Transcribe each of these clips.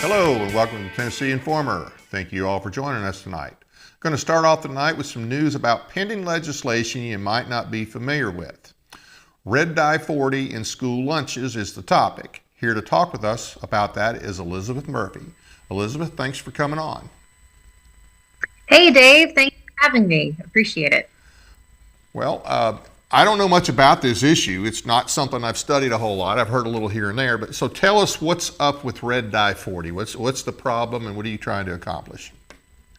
Hello and welcome to Tennessee Informer. Thank you all for joining us tonight. I'm going to start off tonight with some news about pending legislation you might not be familiar with. Red dye 40 in school lunches is the topic. Here to talk with us about that is Elizabeth Murphy. Elizabeth, thanks for coming on. Hey Dave, thanks for having me. Appreciate it. Well, I don't know much about this issue. It's not something I've studied a whole lot. I've heard a little here and there, but so tell us what's up with red dye 40. What's the problem and what are you trying to accomplish?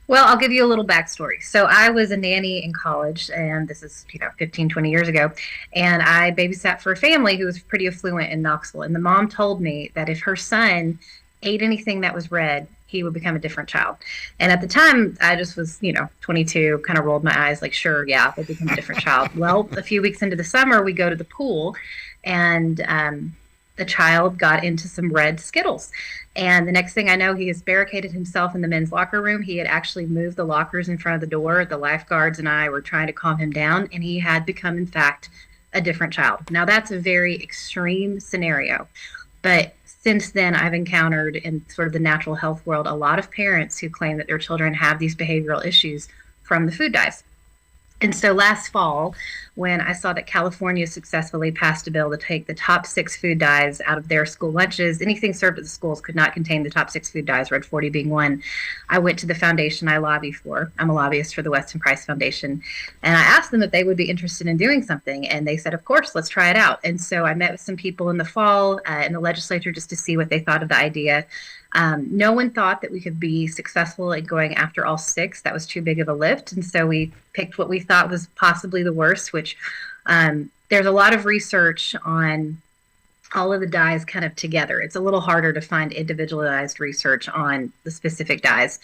Well, I'll give you a little backstory. So I was a nanny in college, and this is, 15, 20 years ago, and I babysat for a family who was pretty affluent in Knoxville. And the mom told me that if her son ate anything that was red, he would become a different child. And at the time, I just was, 22, kind of rolled my eyes like, sure, yeah, they'll become a different child. Well, a few weeks into the summer, we go to the pool, and the child got into some red Skittles. And the next thing I know, he has barricaded himself in the men's locker room. He had actually moved the lockers in front of the door. The lifeguards and I were trying to calm him down, and he had become, in fact, a different child. Now, that's a very extreme scenario. But since then, I've encountered in sort of the natural health world a lot of parents who claim that their children have these behavioral issues from the food dyes. And so last fall, when I saw that California successfully passed a bill to take the top 6 food dyes out of their school lunches, anything served at the schools could not contain the top 6 food dyes, red 40 being one. I went to the foundation I lobby for. I'm a lobbyist for the Weston Price Foundation. And I asked them if they would be interested in doing something. And they said, of course, let's try it out. And so I met with some people in the fall in the legislature just to see what they thought of the idea. No one thought that we could be successful in going after all 6. That was too big of a lift. And so we picked what we thought was possibly the worst, which there's a lot of research on all of the dyes kind of together. It's a little harder to find individualized research on the specific dyes.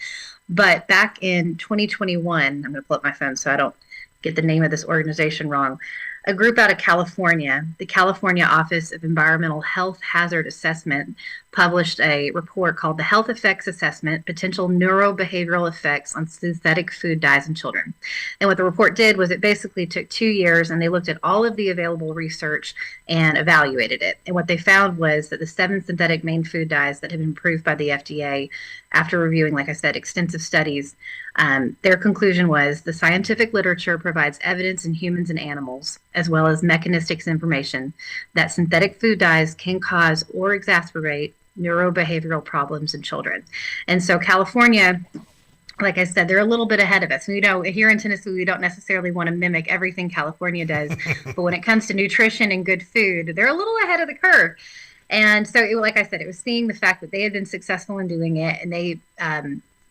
But back in 2021, I'm going to pull up my phone so I don't get the name of this organization wrong. A group out of California, the California Office of Environmental Health Hazard Assessment, published a report called the Health Effects Assessment, Potential Neurobehavioral Effects on Synthetic Food Dyes in Children. And what the report did was it basically took 2 years and they looked at all of the available research and evaluated it. And what they found was that the 7 synthetic main food dyes that had been approved by the FDA after reviewing, like I said, extensive studies, their conclusion was the scientific literature provides evidence in humans and animals, as well as mechanistic information, that synthetic food dyes can cause or exacerbate neurobehavioral problems in children. And so California, like I said, they're a little bit ahead of us. Here in Tennessee, we don't necessarily want to mimic everything California does, but when it comes to nutrition and good food, they're a little ahead of the curve. And so, like I said, it was seeing the fact that they had been successful in doing it, and they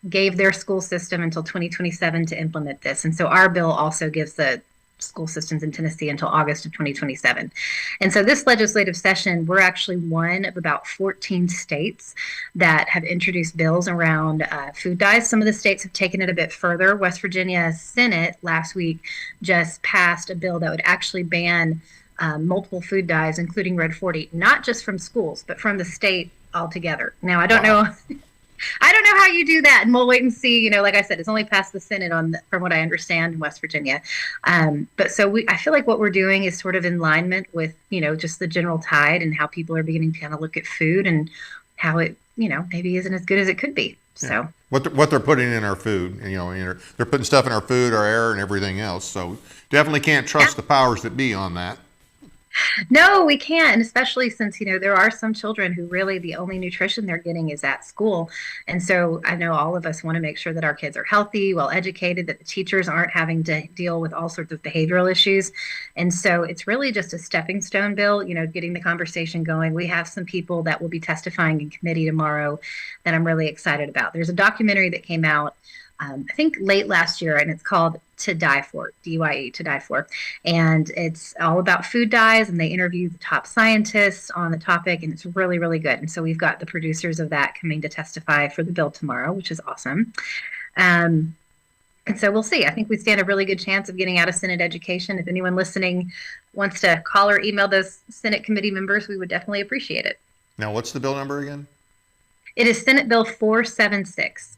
gave their school system until 2027 to implement this. And so our bill also gives the school systems in Tennessee until August of 2027. And so this legislative session, we're actually one of about 14 states that have introduced bills around food dyes. Some of the states have taken it a bit further. West Virginia Senate last week just passed a bill that would actually ban multiple food dyes, including red 40, not just from schools, but from the state altogether. Now, I don't know. I don't know how you do that, and we'll wait and see. Like I said, it's only passed the Senate from what I understand in West Virginia. But so I feel like what we're doing is sort of in alignment with, just the general tide and how people are beginning to kind of look at food and how it, maybe isn't as good as it could be. So yeah. What they're putting in our food, they're putting stuff in our food, our air, and everything else. So definitely can't trust the powers that be on that. No, we can't, and especially since, there are some children who really the only nutrition they're getting is at school. And so I know all of us want to make sure that our kids are healthy, well educated, that the teachers aren't having to deal with all sorts of behavioral issues. And so it's really just a stepping stone bill, getting the conversation going. We have some people that will be testifying in committee tomorrow that I'm really excited about. There's a documentary that came out I think late last year, and it's called To Die For, D-Y-E, To Die For. And it's all about food dyes, and they interview the top scientists on the topic, and it's really, really good. And so we've got the producers of that coming to testify for the bill tomorrow, which is awesome. And so we'll see. I think we stand a really good chance of getting out of Senate education. If anyone listening wants to call or email those Senate committee members, we would definitely appreciate it. Now, what's the bill number again? It is Senate Bill 476.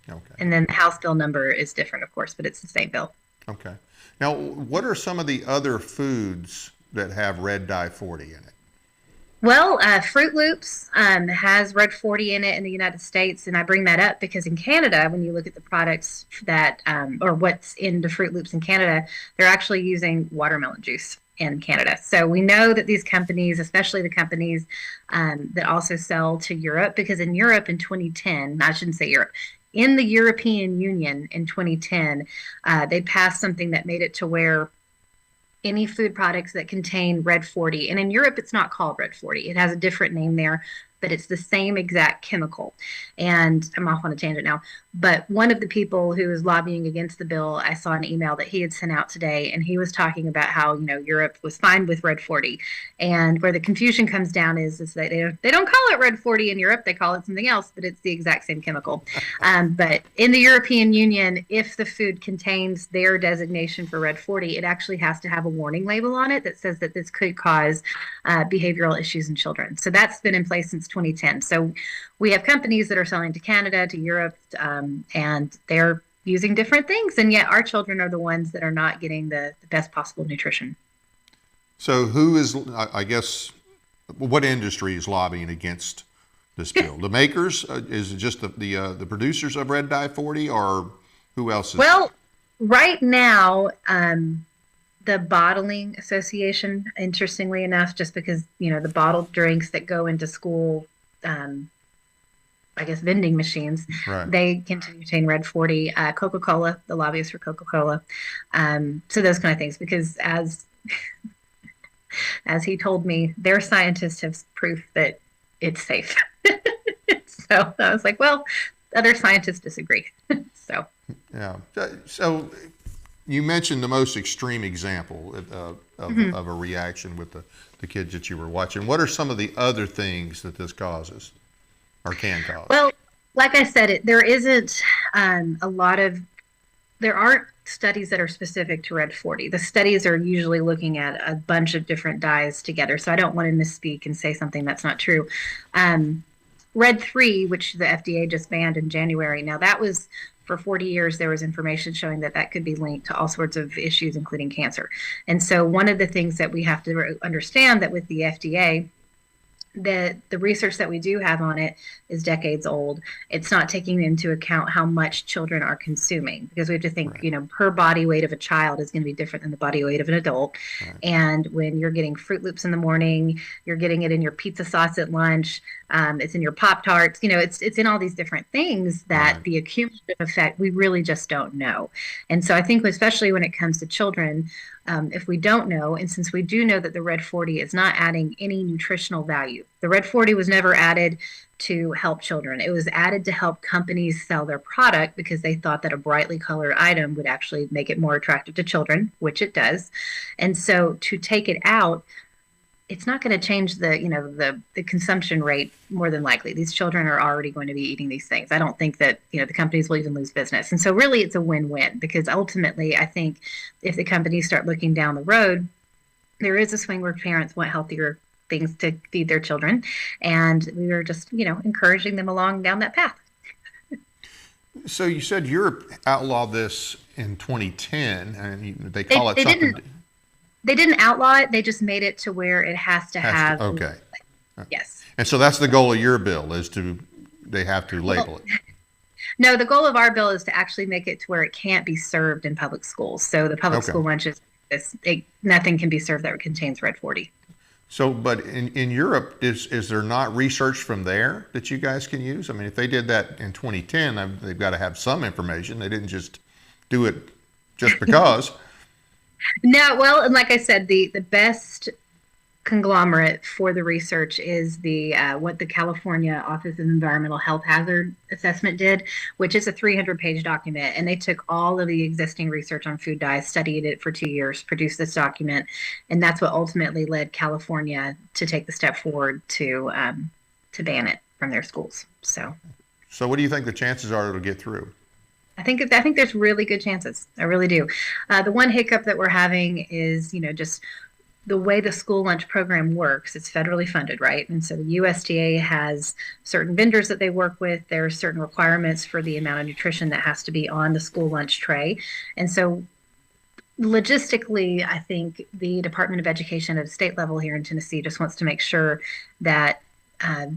Okay. And then the House bill number is different, of course, but it's the same bill. Okay. Now, what are some of the other foods that have red dye 40 in it? Well, Fruit Loops has Red 40 in it in the United States, and I bring that up because in Canada, when you look at the products that or what's in the Fruit Loops in Canada, they're actually using watermelon juice in Canada. So we know that these companies, especially the companies that also sell to Europe, because in Europe in 2010, I shouldn't say Europe, in the European Union in 2010, they passed something that made it to where any food products that contain red 40. And in Europe, it's not called red 40. It has a different name there, but it's the same exact chemical. And I'm off on a tangent now. But one of the people who was lobbying against the bill, I saw an email that he had sent out today, and he was talking about how, Europe was fine with red 40. And where the confusion comes down is that they don't call it red 40 in Europe. They call it something else, but it's the exact same chemical. But in the European Union, if the food contains their designation for red 40, it actually has to have a warning label on it that says that this could cause behavioral issues in children. So that's been in place since 2010. So we have companies that are selling to Canada, to Europe, and they're using different things. And yet our children are the ones that are not getting the best possible nutrition. So who is, I guess, what industry is lobbying against this bill? The makers? Is it just the producers of Red Dye 40, or who else is? Well, right now, the Bottling Association, interestingly enough, just because, the bottled drinks that go into school, I guess, vending machines, Right. They continue to contain red 40. Coca-Cola, the lobbyists for Coca-Cola. So those kind of things, because as he told me, their scientists have proof that it's safe. So I was like, well, other scientists disagree. So. Yeah. So you mentioned the most extreme example of a reaction with the kids that you were watching. What are some of the other things that this causes or can cause? Well, like I said, there isn't there aren't studies that are specific to red 40. The studies are usually looking at a bunch of different dyes together. So I don't want to misspeak and say something that's not true. Red 3, which the FDA just banned in January. Now that was for 40 years, there was information showing that could be linked to all sorts of issues, including cancer. And so one of the things that we have to understand that with the FDA, the research that we do have on it is decades old. It's not taking into account how much children are consuming, because we have to think, right, per body weight of a child is going to be different than the body weight of an adult. Right. And when you're getting Fruit Loops in the morning, you're getting it in your pizza sauce at lunch, it's in your Pop-Tarts, it's in all these different things that right, the accumulative effect, we really just don't know. And so I think especially when it comes to children, if we don't know, and since we do know that the red 40 is not adding any nutritional value, the red 40 was never added to help children. It was added to help companies sell their product because they thought that a brightly colored item would actually make it more attractive to children, which it does. And so to take it out, it's not going to change the consumption rate more than likely. These children are already going to be eating these things. I don't think that, the companies will even lose business. And so really it's a win-win, because ultimately I think if the companies start looking down the road, there is a swing where parents want healthier things to feed their children. And we were just, encouraging them along down that path. So you said Europe outlawed this in 2010, and they call it something. They didn't outlaw it. They just made it to where it has to have. Okay. Yes. And so that's the goal of your bill, is they have to label it. No, the goal of our bill is to actually make it to where it can't be served in public schools. So the public school lunches, nothing can be served that contains red 40. So, but in Europe, is there not research from there that you guys can use? I mean, if they did that in 2010, they've got to have some information. They didn't just do it just because. No, well, and like I said, the best conglomerate for the research is what the California Office of Environmental Health Hazard Assessment did, which is a 300-page document. And they took all of the existing research on food dyes, studied it for 2 years, produced this document. And that's what ultimately led California to take the step forward to ban it from their schools. So what do you think the chances are it'll get through? I think there's really good chances. I really do. The one hiccup that we're having is, just the way the school lunch program works. It's federally funded, right? And so the USDA has certain vendors that they work with. There are certain requirements for the amount of nutrition that has to be on the school lunch tray. And so logistically, I think the Department of Education at state level here in Tennessee just wants to make sure that uh,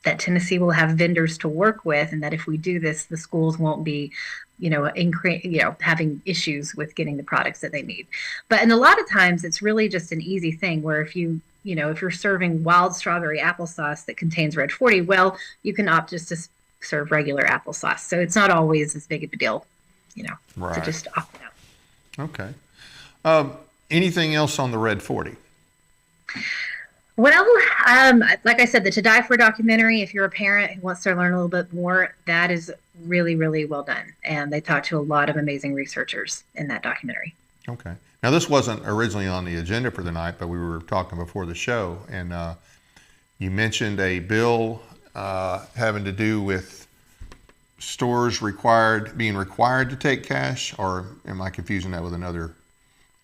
that Tennessee will have vendors to work with, and that if we do this, the schools won't be, having issues with getting the products that they need. But and a lot of times, it's really just an easy thing where if you're serving wild strawberry applesauce that contains red 40, well, you can opt just to serve regular applesauce. So it's not always as big of a deal, to Right. just opt out. Okay. Anything else on the Red 40? Well, like I said, the To Die For documentary, if you're a parent who wants to learn a little bit more, that is really, really well done. And they talked to a lot of amazing researchers in that documentary. Okay. Now, this wasn't originally on the agenda for the night, but we were talking before the show, and you mentioned a bill having to do with stores being required to take cash, or am I confusing that with another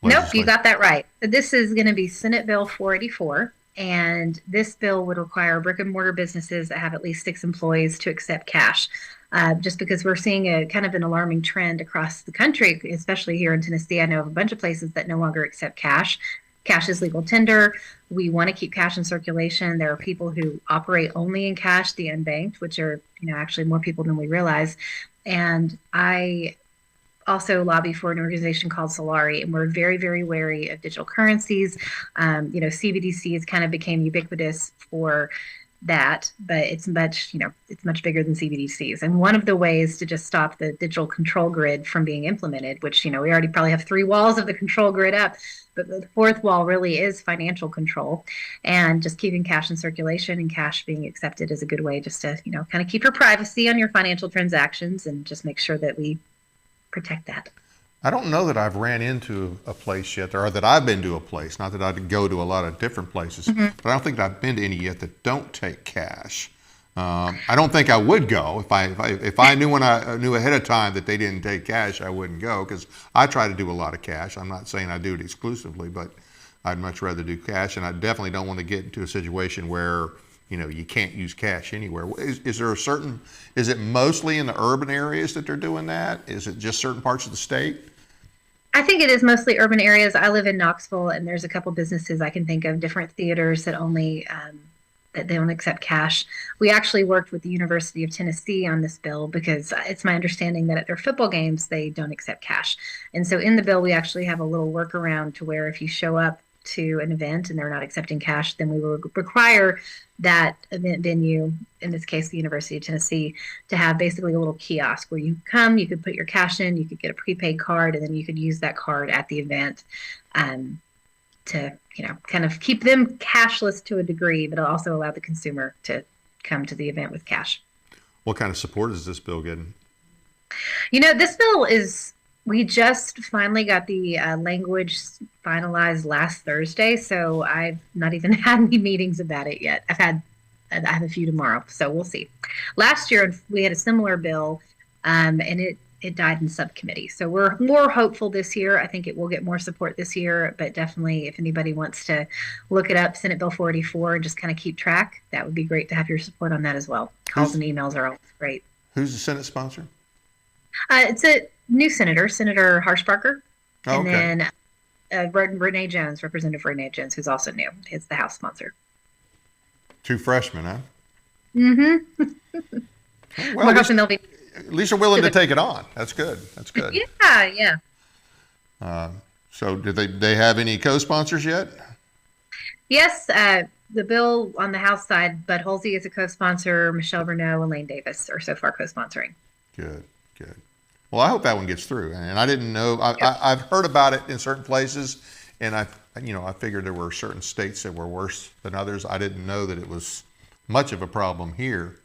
Nope, legislation? you got that right. This is going to be Senate Bill 484. And this bill would require brick and mortar businesses that have at least 6 employees to accept cash. Just because we're seeing a kind of an alarming trend across the country, especially here in Tennessee. I know of a bunch of places that no longer accept cash. Cash is legal tender. We want to keep cash in circulation. There are people who operate only in cash, the unbanked, which are, actually more people than we realize. And I also lobby for an organization called Solari, and we're very, very wary of digital currencies. CBDC has kind of became ubiquitous for that, but it's much bigger than CBDCs. And one of the ways to just stop the digital control grid from being implemented, which, we already probably have 3 walls of the control grid up, but the 4th wall really is financial control, and just keeping cash in circulation and cash being accepted is a good way just to, kind of keep your privacy on your financial transactions and just make sure that we protect that. I don't know that I've ran into a place yet, or that I've been to a place, not that I'd go to a lot of different places, but I don't think I've been to any yet that don't take cash. I don't think I would go if I knew ahead of time that they didn't take cash. I wouldn't go, because I try to do a lot of cash. I'm not saying I do it exclusively, but I'd much rather do cash, and I definitely don't want to get into a situation where you can't use cash anywhere. Is it mostly in the urban areas that they're doing that? Is it just certain parts of the state? I think it is mostly urban areas. I live in Knoxville, and there's a couple businesses I can think of, different theaters that that they don't accept cash. We actually worked with the University of Tennessee on this bill because it's my understanding that at their football games, they don't accept cash. And so in the bill, we actually have a little workaround to where if you show up to an event and they're not accepting cash, then we will require that event venue, in this case, the University of Tennessee, to have basically a little kiosk where you come, you could put your cash in, you could get a prepaid card, and then you could use that card at the event to, kind of keep them cashless to a degree, but also allow the consumer to come to the event with cash. What kind of support is this bill getting? This bill we just finally got the language finalized last Thursday, so I've not even had any meetings about it yet. I have a few tomorrow, so we'll see. Last year we had a similar bill, and it died in subcommittee. So we're more hopeful this year. I think it will get more support this year, but definitely if anybody wants to look it up, Senate Bill 484, and just kind of keep track, that would be great to have your support on that as well. Calls and emails are always great. Who's the Senate sponsor? It's a new senator, Senator Harshbarger, Oh, and okay. then Renee Jones, Representative Renee Jones, who's also new. Is the House sponsor. 2 freshmen, huh? Mm-hmm. Well, We're hoping they'll be. at least they're willing to take it on. That's good. That's good. Yeah. So did they have any co-sponsors yet? Yes, the bill on the House side, Bud Halsey is a co-sponsor. Michelle Renault and Lane Davis are so far co-sponsoring. Good. Well, I hope that one gets through. And I didn't know. I've heard about it in certain places, and I figured there were certain states that were worse than others. I didn't know that it was much of a problem here.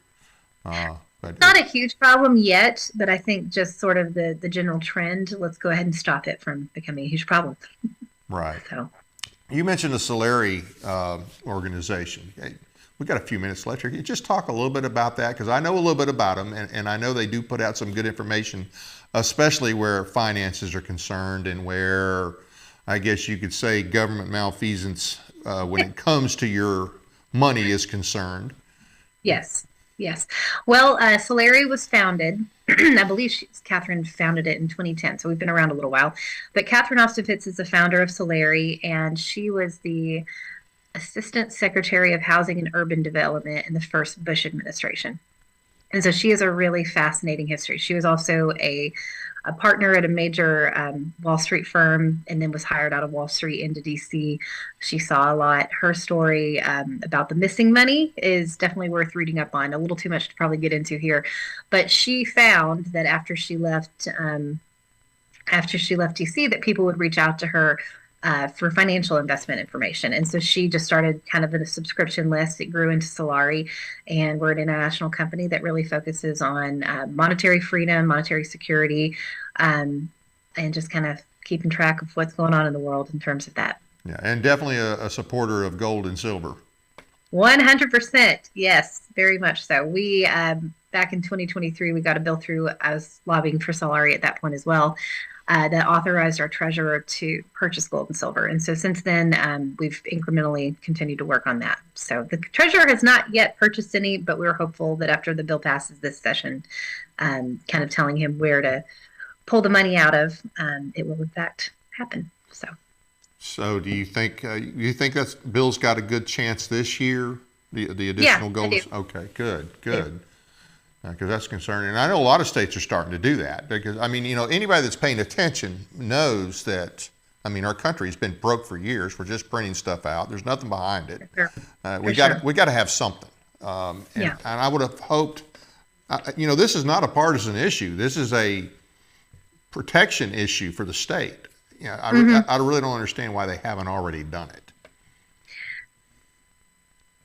But Not a huge problem yet, but I think just sort of the general trend. Let's go ahead and stop it from becoming a huge problem. Right. So. You mentioned the Solari organization. We've got a few minutes left here. Can you just talk a little bit about that? Because I know a little bit about them, and I know they do put out some good information, especially where finances are concerned and where, I guess you could say, government malfeasance when it comes to your money is concerned. Yes. Yes. Well, Solari was founded. I believe Catherine founded it in 2010, so we've been around a little while. But Catherine Ostafitz is the founder of Solari, and she was the Assistant Secretary of Housing and Urban Development in the first Bush administration. And so she has a really fascinating history. She was also a partner at a major Wall Street firm and then was hired out of Wall Street into DC. She saw a lot. Her story about the missing money is definitely worth reading up on. A little too much to probably get into here. But she found that after she left DC, that people would reach out to her for financial investment information. And so she just started kind of a subscription list. It grew into Solari, and we're an international company that really focuses on monetary freedom, monetary security, and just kind of keeping track of what's going on in the world in terms of that. Yeah, and definitely a supporter of gold and silver. 100%. Yes, very much so. We, back in 2023, we got a bill through. I was lobbying for Solari at that point as well. That authorized our treasurer to purchase gold and silver. And so since then, we've incrementally continued to work on that. So the treasurer has not yet purchased any, but we're hopeful that after the bill passes this session, kind of telling him where to pull the money out of, it will in fact happen. So do you think that bill's got a good chance this year? The additional gold? Okay, good. Because that's concerning. And I know a lot of states are starting to do that because, I mean, anybody that's paying attention knows that, I mean, our country's been broke for years. We're just printing stuff out. There's nothing behind it. We got to have something. And I would have hoped, this is not a partisan issue. This is a protection issue for the state. I really don't understand why they haven't already done it.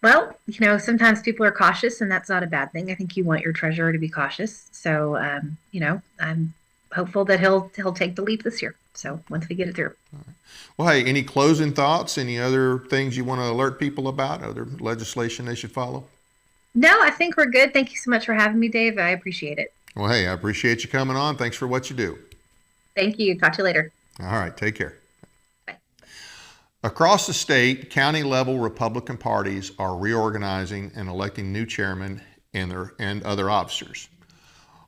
Well, sometimes people are cautious, and that's not a bad thing. I think you want your treasurer to be cautious. So, I'm hopeful that he'll take the leap this year. So once we get it through. All right. Well, hey, any closing thoughts? Any other things you want to alert people about? Other legislation they should follow? No, I think we're good. Thank you so much for having me, Dave. I appreciate it. Well, hey, I appreciate you coming on. Thanks for what you do. Thank you. Talk to you later. All right. Take care. Across the state, county-level Republican parties are reorganizing and electing new chairmen and other officers.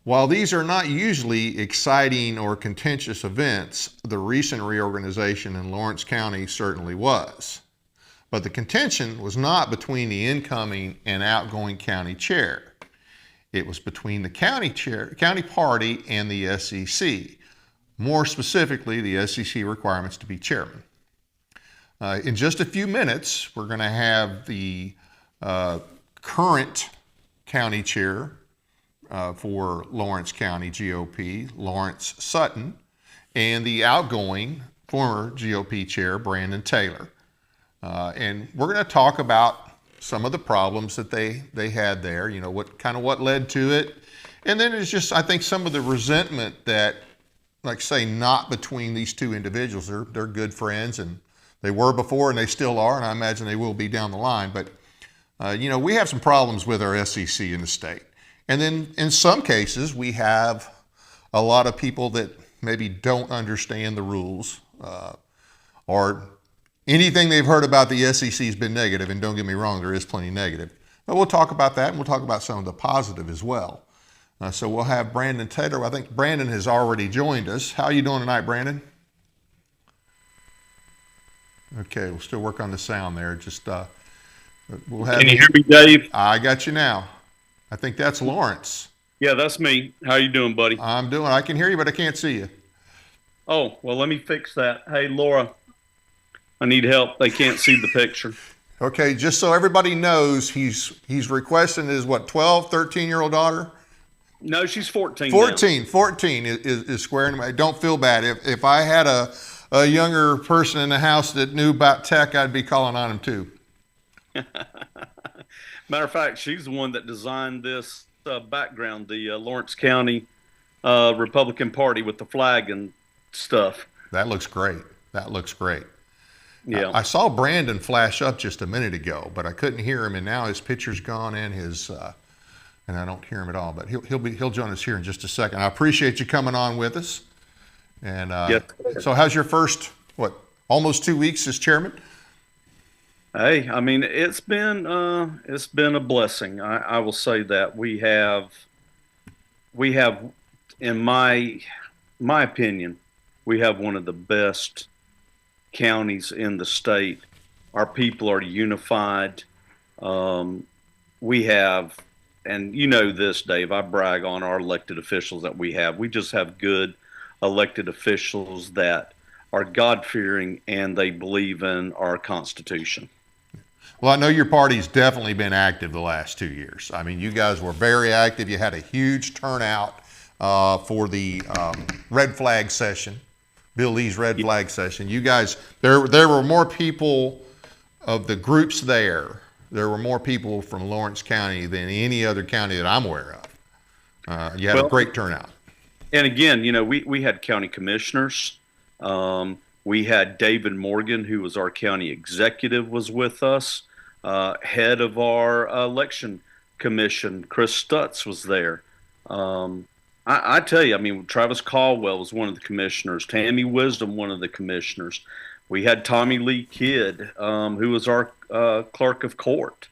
While these are not usually exciting or contentious events, the recent reorganization in Lawrence County certainly was. But the contention was not between the incoming and outgoing county chair. It was between the county party and the SEC. More specifically, the SEC requirements to be chairman. In just a few minutes, we're going to have the current county chair for Lawrence County GOP, Lawrence Sutton, and the outgoing former GOP chair, Brandon Taylor. And we're going to talk about some of the problems that they had there, what led to it. And then it's just, I think, some of the resentment that, like say, not between these two individuals. They're good friends, and they were before, and they still are, and I imagine they will be down the line. But, we have some problems with our SEC in the state. And then in some cases, we have a lot of people that maybe don't understand the rules, or anything they've heard about the SEC has been negative. And don't get me wrong, there is plenty negative. But we'll talk about that, and we'll talk about some of the positive as well. So we'll have Brandon Taylor. I think Brandon has already joined us. How are you doing tonight, Brandon? Okay, we'll still work on the sound there. Just we'll have. Can you hear me, Dave? I got you now. I think that's Lawrence. Yeah, that's me. How you doing, buddy? I can hear you, but I can't see you. Oh, well, let me fix that. Hey, Laura, I need help. They can't see the picture. Okay, just so everybody knows, he's requesting his 12, 13-year-old daughter? No, she's 14. 14 is squaring away. Don't feel bad. If I had a younger person in the house that knew about tech, I'd be calling on him too. Matter of fact, she's the one that designed this background, the Lawrence County Republican Party with the flag and stuff. That looks great. Yeah. I saw Brandon flash up just a minute ago, but I couldn't hear him, and now his picture's gone and and I don't hear him at all. But he'll join us here in just a second. I appreciate you coming on with us. And yes. So how's your first almost 2 weeks as chairman? Hey, I mean, it's been a blessing. I will say that we have, in my opinion, we have one of the best counties in the state. Our people are unified. Um, we have, and you know this, Dave, I brag on our elected officials that we have. We just have good elected officials that are God fearing and they believe in our Constitution. Well, I know your party's definitely been active the last 2 years. I mean, you guys were very active. You had a huge turnout for the red flag session, Bill Lee's red flag session. You guys, there were more people of the groups there. There were more people from Lawrence County than any other county that I'm aware of. You had a great turnout. And again, you know, we had county commissioners. We had David Morgan, who was our county executive, was with us. Head of our election commission, Chris Stutz, was there. I tell you, I mean, Travis Caldwell was one of the commissioners. Tammy Wisdom, one of the commissioners. We had Tommy Lee Kidd, who was our clerk of court.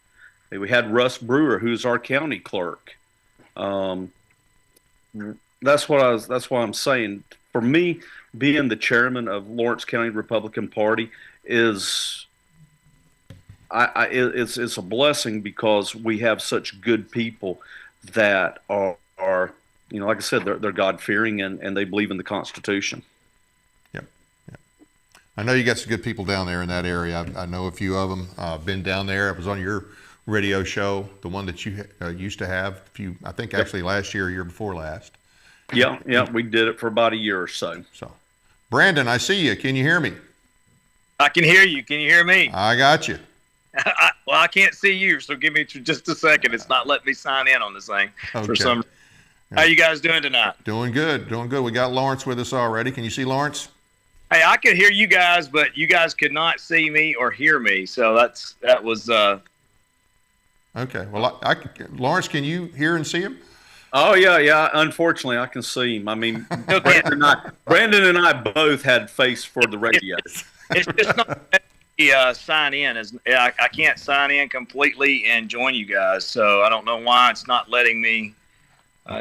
We had Russ Brewer, who's our county clerk. That's why I'm saying, for me, being the chairman of Lawrence County Republican Party is it's a blessing because we have such good people that are you know, like I said, they're God fearing and they believe in the Constitution. Yep. I know you got some good people down there in that area. I know a few of them. Been down there. I was on your radio show, the one that you used to have. I think actually last year, or year before last. Yeah, we did it for about a year or so. So, Brandon, I see you. Can you hear me? I can hear you. Can you hear me? I got you. Well, I can't see you, so give me just a second. It's not letting me sign in on this thing for some. How you guys doing tonight? Doing good. We got Lawrence with us already. Can you see Lawrence? Hey, I could hear you guys, but you guys could not see me or hear me. So that was. Okay. Well, Lawrence, can you hear and see him? Oh yeah. Unfortunately, I can see him. I mean, Brandon and I both had face for the radio. It's just not sign in. I can't sign in completely and join you guys, so I don't know why it's not letting me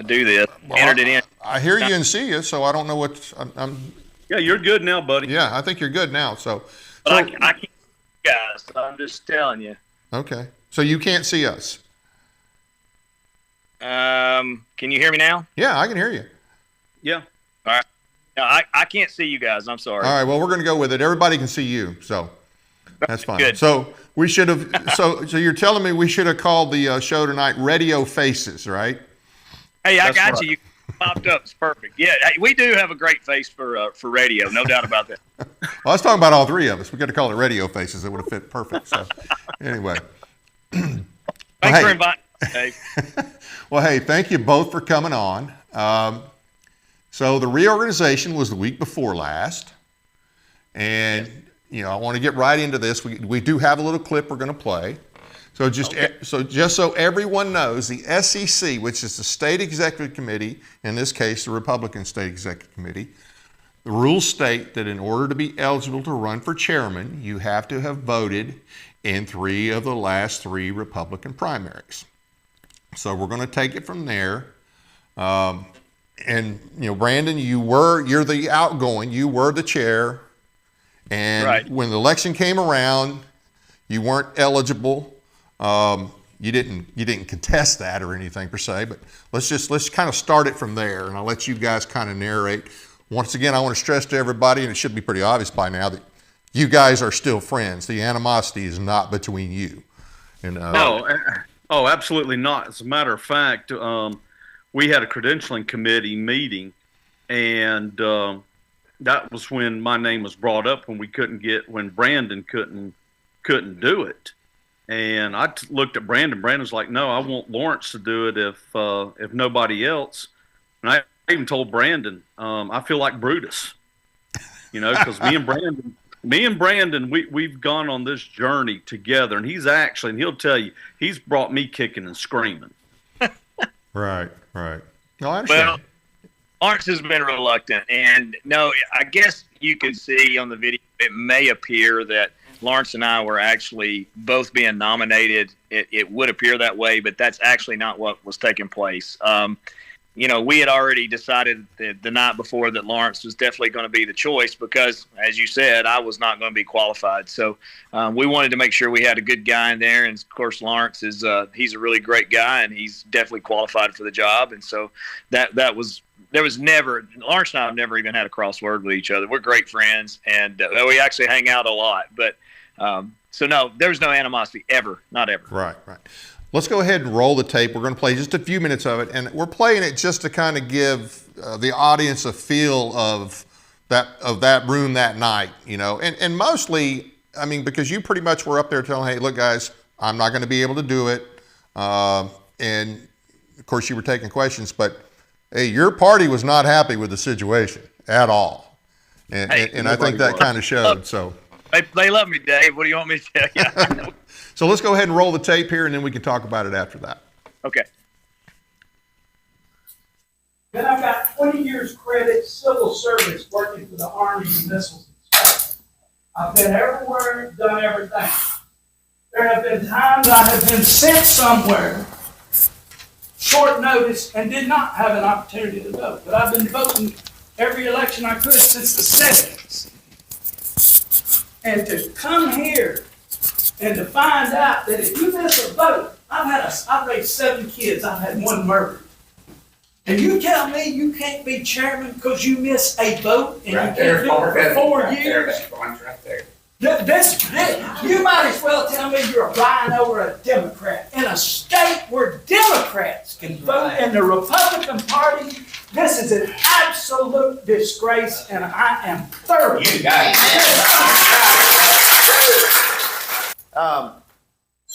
do this. Well, Entered it in. I hear you and see you, so I don't know what Yeah, you're good now, buddy. Yeah, I think you're good now. So I can't see you guys. So I'm just telling you. Okay. So you can't see us. Can you hear me now? Yeah, I can hear you. Yeah. All right. No, I can't see you guys. I'm sorry. All right. Well, we're going to go with it. Everybody can see you, so that's fine. Good. So we should have. So you're telling me we should have called the show tonight "Radio Faces," right? Hey, I That's got right. you. You popped up. It's perfect. Yeah, hey, we do have a great face for radio. No doubt about that. Well, I was talking about all three of us. We got to call it "Radio Faces." It would have fit perfect. So anyway. Thanks for inviting me, Dave. Well, hey, thank you both for coming on. So the reorganization was the week before last, and you know I want to get right into this. We do have a little clip we're going to play. So just so everyone knows, the SEC, which is the State Executive Committee, in this case the Republican State Executive Committee, the rules state that in order to be eligible to run for chairman, you have to have voted in 3 of the last 3 Republican primaries. So we're going to take it from there. And you know, Brandon, you're the outgoing. You were the chair, and Right. when the election came around, you weren't eligible. You didn't contest that or anything per se. But let's kind of start it from there, and I'll let you guys kind of narrate. Once again, I want to stress to everybody, and it should be pretty obvious by now, that you guys are still friends. The animosity is not between you. And No, absolutely not. As a matter of fact, we had a credentialing committee meeting, and that was when my name was brought up when Brandon couldn't do it. And I looked at Brandon. Brandon's like, "No, I want Lawrence to do it if nobody else." And I even told Brandon, I feel like Brutus, you know, because me and Brandon, we've gone on this journey together, and and he'll tell you, he's brought me kicking and screaming. Right. No, I understand. Well, Lawrence has been reluctant, and no, I guess you could see on the video, it may appear that Lawrence and I were actually both being nominated. It would appear that way, but that's actually not what was taking place. We had already decided the night before that Lawrence was definitely going to be the choice because, as you said, I was not going to be qualified. So we wanted to make sure we had a good guy in there. And, of course, Lawrence he's a really great guy, and he's definitely qualified for the job. And so there was never – Lawrence and I have never even had a crossword with each other. We're great friends, and we actually hang out a lot. But so, no, there was no animosity ever, not ever. Right. Let's go ahead and roll the tape. We're going to play just a few minutes of it, and we're playing it just to kind of give the audience a feel of that room that night, and mostly, I mean, because you pretty much were up there telling, hey, look, guys, I'm not going to be able to do it, and of course you were taking questions, but hey, your party was not happy with the situation at all, and I think that kind of showed. So they love me, Dave. What do you want me to tell you? So let's go ahead and roll the tape here, and then we can talk about it after that. Okay. Then I've got 20 years credit civil service working for the Army and Missiles and Space. I've been everywhere, done everything. There have been times I have been sent somewhere, short notice, and did not have an opportunity to vote. But I've been voting every election I could since the 70s. And to come here and to find out that if you miss a vote, I've raised 7 kids, I've had 1 murdered. And you tell me you can't be chairman because you miss a vote and Right you can't do it for 4 years? Right there. You might as well tell me you're a rhino or a Democrat. In a state where Democrats can vote in the Republican Party, this is an absolute disgrace, and I am thoroughly. You got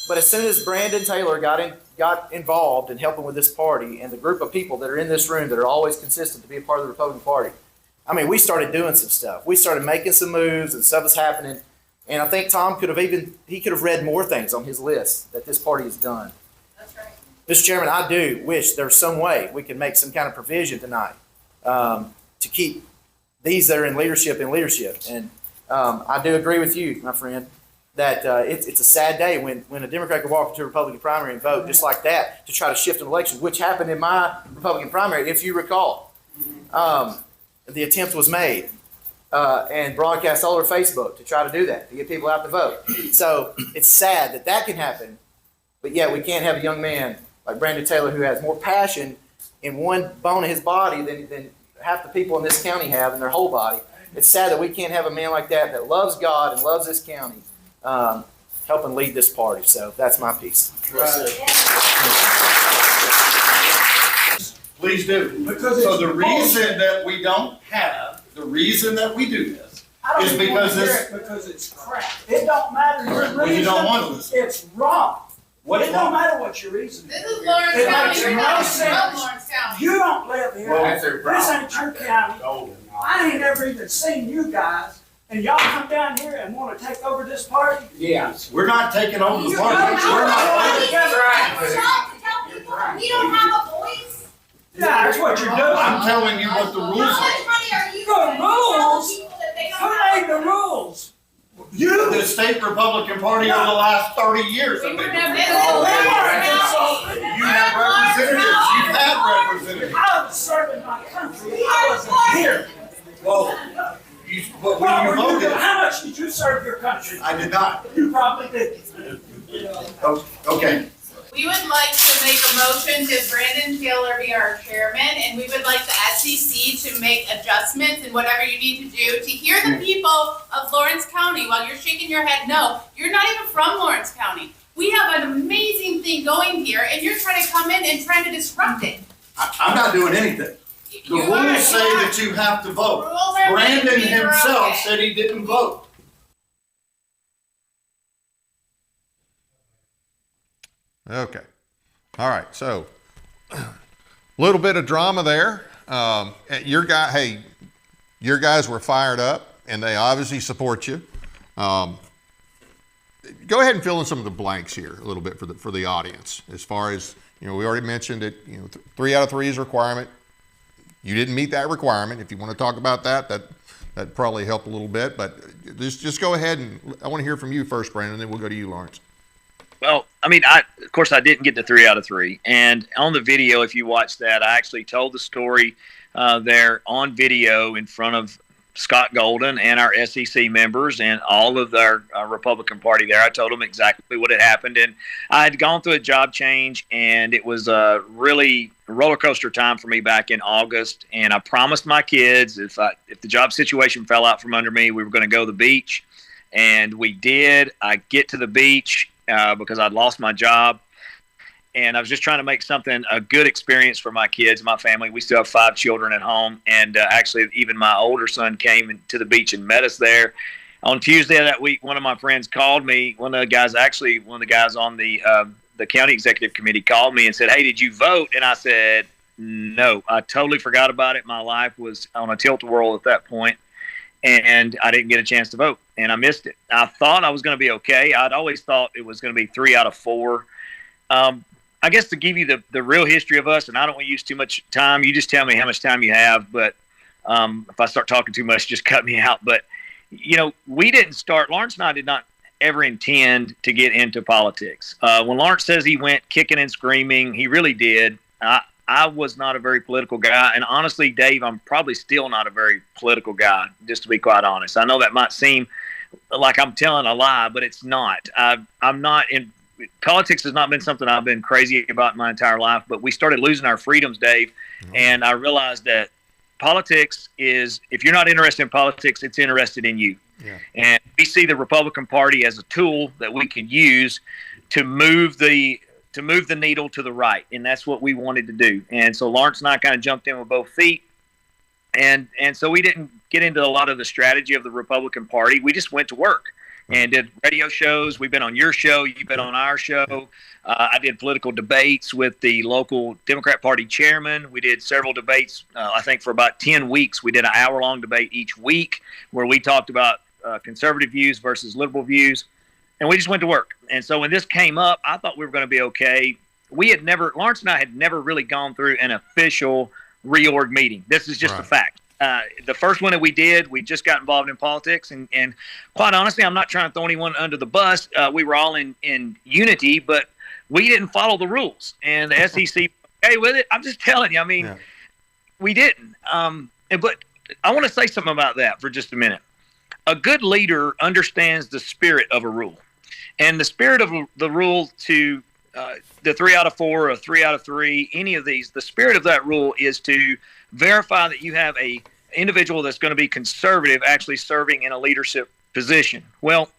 But as soon as Brandon Taylor got involved in helping with this party, and the group of people that are in this room that are always consistent to be a part of the Republican Party, I mean, we started doing some stuff. We started making some moves, and stuff was happening. And I think Tom could have read more things on his list that this party has done. That's right. Mr. Chairman, I do wish there's some way we can make some kind of provision tonight to keep these that are in leadership. And I do agree with you, my friend, that it's a sad day when a Democrat can walk into a Republican primary and vote just like that to try to shift an election, which happened in my Republican primary, if you recall. The attempt was made and broadcast all over Facebook to try to do that, to get people out to vote. So it's sad that can happen, but yet we can't have a young man like Brandon Taylor who has more passion in one bone of his body than half the people in this county have in their whole body. It's sad that we can't have a man like that loves God and loves this county helping lead this party. So that's my piece. Please do. Because So the reason that we don't have, the reason that we do this, is because because it's crap. It don't matter your reason. Well, you don't want to listen. It's wrong. What's It wrong? don't matter what your reason This is. is Lawrence It County. makes You're no not from sense. Lawrence County. You don't live here. Well, that's their This problem. ain't your county. I ain't ever even seen you guys, and y'all come down here and want to take over this party? Yeah. We're not taking over the You party. don't have We're a not. voice. That's right. You're trying to tell people we don't have a voice. Yeah, that's what you're doing. I'm telling you what the rules How are. much money are you The going to tell rules? people that they don't Who have made a the voice? rules? The state Republican Party over the last 30 years. We were have never been- in Lawrence County. You have representatives. You've had representatives. I was serving my country. We I are wasn't here. Well, but What when you were you doing? voted, How much did you serve your country? I did not. You probably did. Okay. We would like to make a motion to Brandon Taylor be our chairman, and we would like the SEC to make adjustments and whatever you need to do to hear the people of Lawrence County. While you're shaking your head, no, you're not even from Lawrence County. We have an amazing thing going here, and you're trying to come in and trying to disrupt it. I'm not doing anything. The You are- rules say you are. that you have to vote. Rules are made Brandon to be himself broken. said he didn't vote. Okay. All right. So, a little bit of drama there. Your guys were fired up, and they obviously support you. Go ahead and fill in some of the blanks here a little bit for the audience. As far as, we already mentioned it. 3 out of 3 is a requirement. You didn't meet that requirement. If you want to talk about that, That'd probably help a little bit, but just go ahead, and I want to hear from you first, Brandon, then we'll go to you, Lawrence. Well, I mean, of course I didn't get the 3 out of 3. And on the video, if you watch that, I actually told the story there on video in front of Scott Golden and our SEC members and all of our Republican Party there. I told them exactly what had happened. And I had gone through a job change, and it was a really roller coaster time for me back in August. And I promised my kids if the job situation fell out from under me, we were going to go to the beach. And we did. I get to the beach because I'd lost my job. And I was just trying to make something a good experience for my kids, my family. We still have 5 children at home. And actually, even my older son came to the beach and met us there. On Tuesday of that week, one of my friends called me. One of the guys on the county executive committee called me and said, "Hey, did you vote?" And I said, "No, I totally forgot about it. My life was on a tilt-a-whirl at that point, and I didn't get a chance to vote, and I missed it." I thought I was going to be okay. I'd always thought it was going to be 3 out of 4. I guess to give you the real history of us, and I don't want to use too much time. You just tell me how much time you have, but if I start talking too much, just cut me out. But, we didn't start – Lawrence and I did not ever intend to get into politics. When Lawrence says he went kicking and screaming, he really did. I was not a very political guy. And honestly, Dave, I'm probably still not a very political guy, just to be quite honest. I know that might seem like I'm telling a lie, but it's not. I'm not in – politics has not been something I've been crazy about my entire life, but we started losing our freedoms, Dave. Mm-hmm. And I realized that politics is, if you're not interested in politics, it's interested in you. Yeah. And we see the Republican Party as a tool that we could use to move the needle to the right. And that's what we wanted to do. And so Lawrence and I kind of jumped in with both feet. And so we didn't get into a lot of the strategy of the Republican Party. We just went to work and did radio shows. We've been on your show. You've been on our show. I did political debates with the local Democrat Party chairman. We did several debates, I think, for about 10 weeks. We did an hour-long debate each week where we talked about conservative views versus liberal views. And we just went to work. And so when this came up, I thought we were going to be okay. Lawrence and I had never really gone through an official reorg meeting. This is just a fact. The first one that we did, we just got involved in politics. And quite honestly, I'm not trying to throw anyone under the bus. We were all in unity, but we didn't follow the rules. And the SEC, okay with it? I'm just telling you. We didn't. But I want to say something about that for just a minute. A good leader understands the spirit of a rule. And the spirit of the rule to the 3 out of 4 or 3 out of 3, any of these, the spirit of that rule is to verify that you have a individual that's going to be conservative actually serving in a leadership position. Well,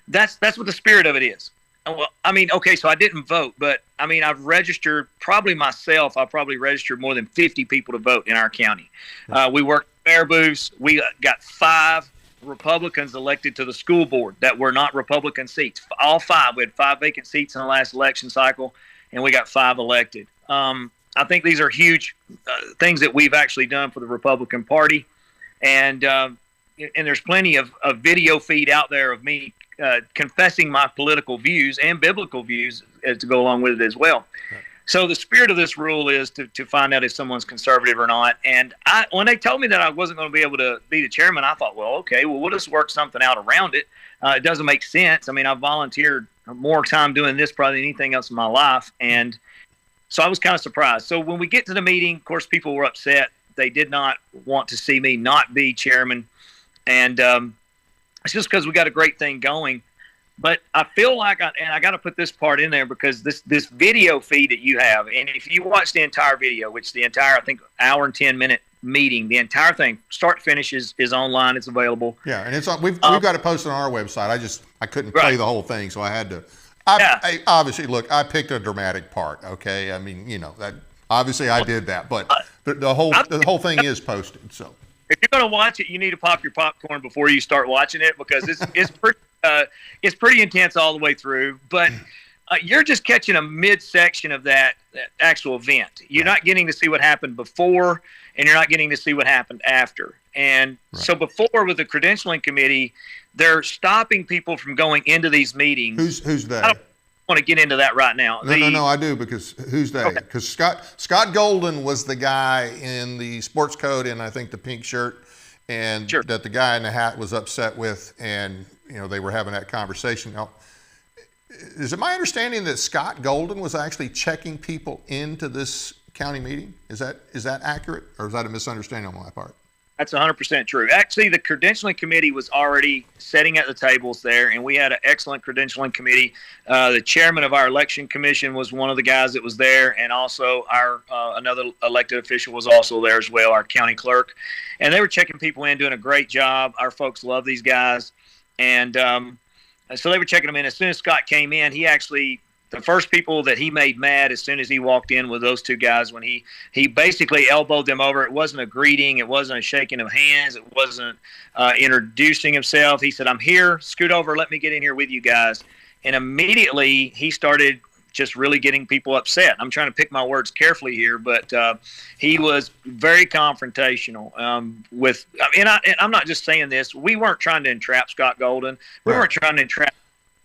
that's what the spirit of it is. Well, so I didn't vote, but I've registered I probably registered more than 50 people to vote in our county. We worked fair booths. We got 5 Republicans elected to the school board that were not Republican seats. All 5. We had 5 vacant seats in the last election cycle, and we got 5 elected. I think these are huge things that we've actually done for the Republican Party. And there's plenty of video feed out there of me confessing my political views and biblical views to go along with it as well. Right. So the spirit of this rule is to find out if someone's conservative or not. And when they told me that I wasn't going to be able to be the chairman, I thought, well, okay, we'll just work something out around it. It doesn't make sense. I've volunteered more time doing this probably than anything else in my life. And so I was kind of surprised. So when we get to the meeting, of course, people were upset. They did not want to see me not be chairman. And it's just because we got a great thing going. But I feel like, I got to put this part in there because this video feed that you have, and if you watch the entire video, which the entire, I think, hour and 10-minute meeting, the entire thing, start to finish, is online. It's available. Yeah, and it's on. We've got it posted on our website. I couldn't play the whole thing, so I had to. I obviously, look, I picked a dramatic part, okay? That obviously I did that, but the whole thing is posted. So if you're going to watch it, you need to pop your popcorn before you start watching it because it's pretty intense all the way through. But you're just catching a midsection of that actual event. You're not getting to see what happened before, and you're not getting to see what happened after. And so before, with the credentialing committee, they're stopping people from going into these meetings. Who's that? I don't want to get into that right now. No, I do, because who's that? Because Scott Golden was the guy in the sports coat and I think the pink shirt, and Sure. that the guy in the hat was upset with, and they were having that conversation. Now, is it my understanding that Scott Golden was actually checking people into this county meeting? Is that accurate, or is that a misunderstanding on my part? That's 100% true. Actually, the credentialing committee was already sitting at the tables there, and we had an excellent credentialing committee. The chairman of our election commission was one of the guys that was there, and also our another elected official was also there as well, our county clerk. And they were checking people in, doing a great job. Our folks love these guys. And so they were checking them in. As soon as Scott came in, he actually – the first people that he made mad as soon as he walked in with those two guys, when he basically elbowed them over. It wasn't a greeting. It wasn't a shaking of hands. It wasn't introducing himself. He said, "I'm here. Scoot over. Let me get in here with you guys." And immediately he started just really getting people upset. I'm trying to pick my words carefully here, but he was very confrontational and I'm not just saying this. We weren't trying to entrap Scott Golden. We weren't trying to entrap.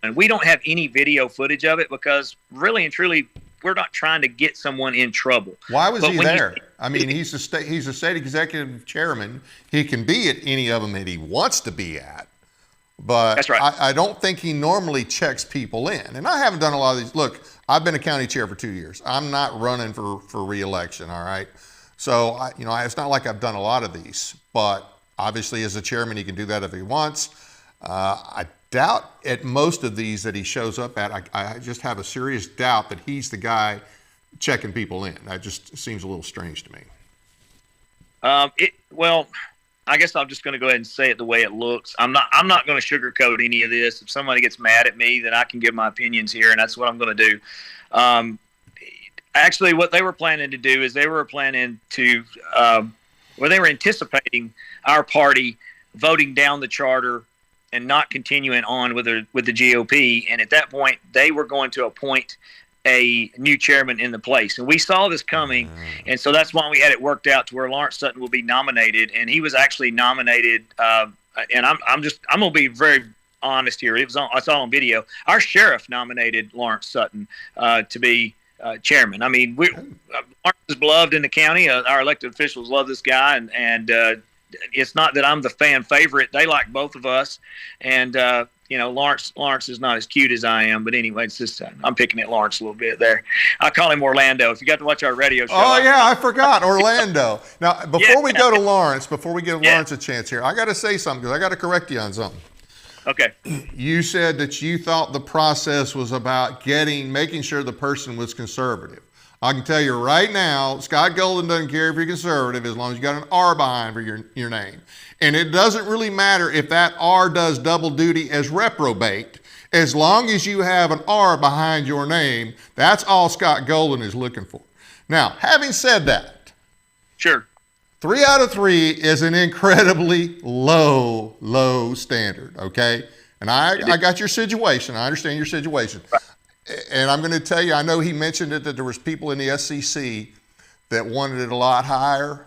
And we don't have any video footage of it because really and truly, we're not trying to get someone in trouble. Why was he there? I mean, he's a state executive chairman. He can be at any of them that he wants to be at. But That's right. I don't think he normally checks people in. And I haven't done a lot of these. Look, I've been a county chair for 2 years. I'm not running for re-election, all right? So, it's not like I've done a lot of these. But obviously, as a chairman, he can do that if he wants. I doubt at most of these that he shows up at. I just have a serious doubt that he's the guy checking people in. That just seems a little strange to me. Well, I guess I'm just going to go ahead and say it the way it looks. I'm not going to sugarcoat any of this. If somebody gets mad at me, then I can give my opinions here, and that's what I'm going to do. Actually, what they were planning to do is they were anticipating our party voting down the charter and not continuing on with the GOP. And at that point, they were going to appoint a new chairman in the place. And we saw this coming. And so that's why we had it worked out to where Lawrence Sutton will be nominated. And he was actually nominated. And I'm going to be very honest here. I saw on video. Our sheriff nominated Lawrence Sutton to be chairman. I mean, Lawrence is beloved in the county. Our elected officials love this guy. And it's not that I'm the fan favorite. They like both of us. And, Lawrence is not as cute as I am. But anyway, it's just, I'm picking at Lawrence a little bit there. I call him Orlando. If you got to watch our radio show. Oh, yeah, I forgot. Orlando. Now, before we go to Lawrence, before we give Lawrence a chance here, I got to say something because I got to correct you on something. Okay. You said that you thought the process was about making sure the person was conservative. I can tell you right now, Scott Golden doesn't care if you're conservative as long as you got an R behind for your name. And it doesn't really matter if that R does double duty as reprobate. As long as you have an R behind your name, that's all Scott Golden is looking for. Now, having said that, Sure. 3 out of 3 is an incredibly low standard, okay? And I got your situation. I understand your situation. Right. And I'm going to tell you, I know he mentioned it, that there was people in the SEC that wanted it a lot higher.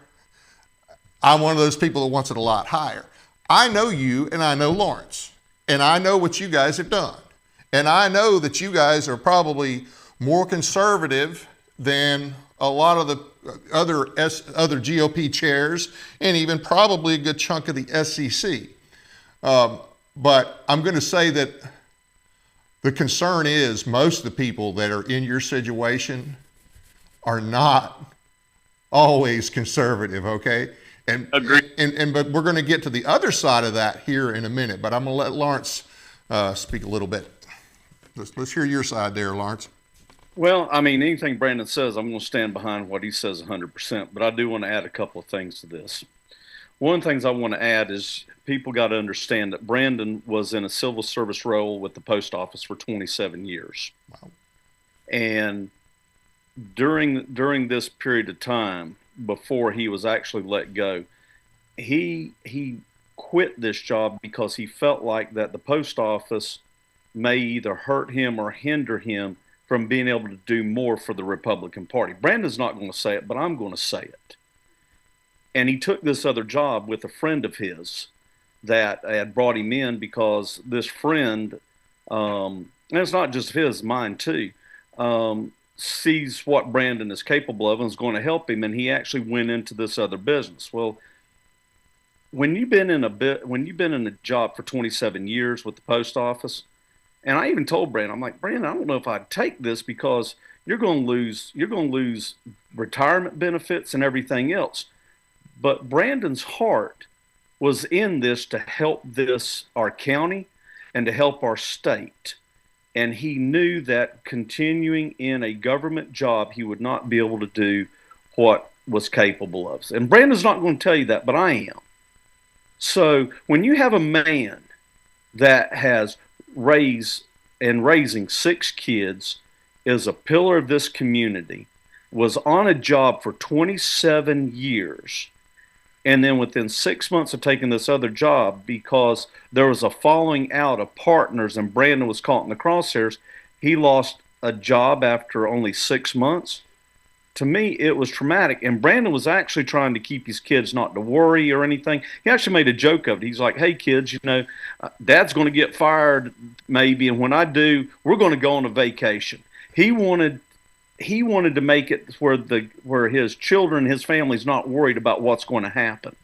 I'm one of those people that wants it a lot higher. I know you and I know Lawrence. And I know what you guys have done. And I know that you guys are probably more conservative than a lot of the other GOP chairs and even probably a good chunk of the SEC. But I'm going to say that the concern is most of the people that are in your situation are not always conservative, okay? And Agreed. But we're going to get to the other side of that here in a minute. But I'm going to let Lawrence speak a little bit. Let's hear your side there, Lawrence. Well, I mean, anything Brandon says, I'm going to stand behind what he says 100%. But I do want to add a couple of things to this. One of the things I want to add is people got to understand that Brandon was in a civil service role with the post office for 27 years. Wow. And during this period of time, before he was actually let go, he quit this job because he felt like that the post office may either hurt him or hinder him from being able to do more for the Republican Party. Brandon's not going to say it, but I'm going to say it. And he took this other job with a friend of his that had brought him in because this friend, and it's not just his, mine too, sees what Brandon is capable of and is going to help him, and he actually went into this other business. Well, when you've been in a job for 27 years with the post office, and I even told Brandon, I'm like, Brandon, I don't know if I'd take this because you're going to lose retirement benefits and everything else. But Brandon's heart was in this to help our county and to help our state. And he knew that continuing in a government job, he would not be able to do what was capable of. And Brandon's not going to tell you that, but I am. So when you have a man that has raising 6 kids, is a pillar of this community, was on a job for 27 years, and then within 6 months of taking this other job, because there was a falling out of partners and Brandon was caught in the crosshairs, he lost a job after only 6 months. To me, it was traumatic. And Brandon was actually trying to keep his kids not to worry or anything. He actually made a joke of it. He's like, hey, kids, Dad's going to get fired maybe, and when I do, we're going to go on a vacation. He wanted to make it where his children, his family's not worried about what's going to happen.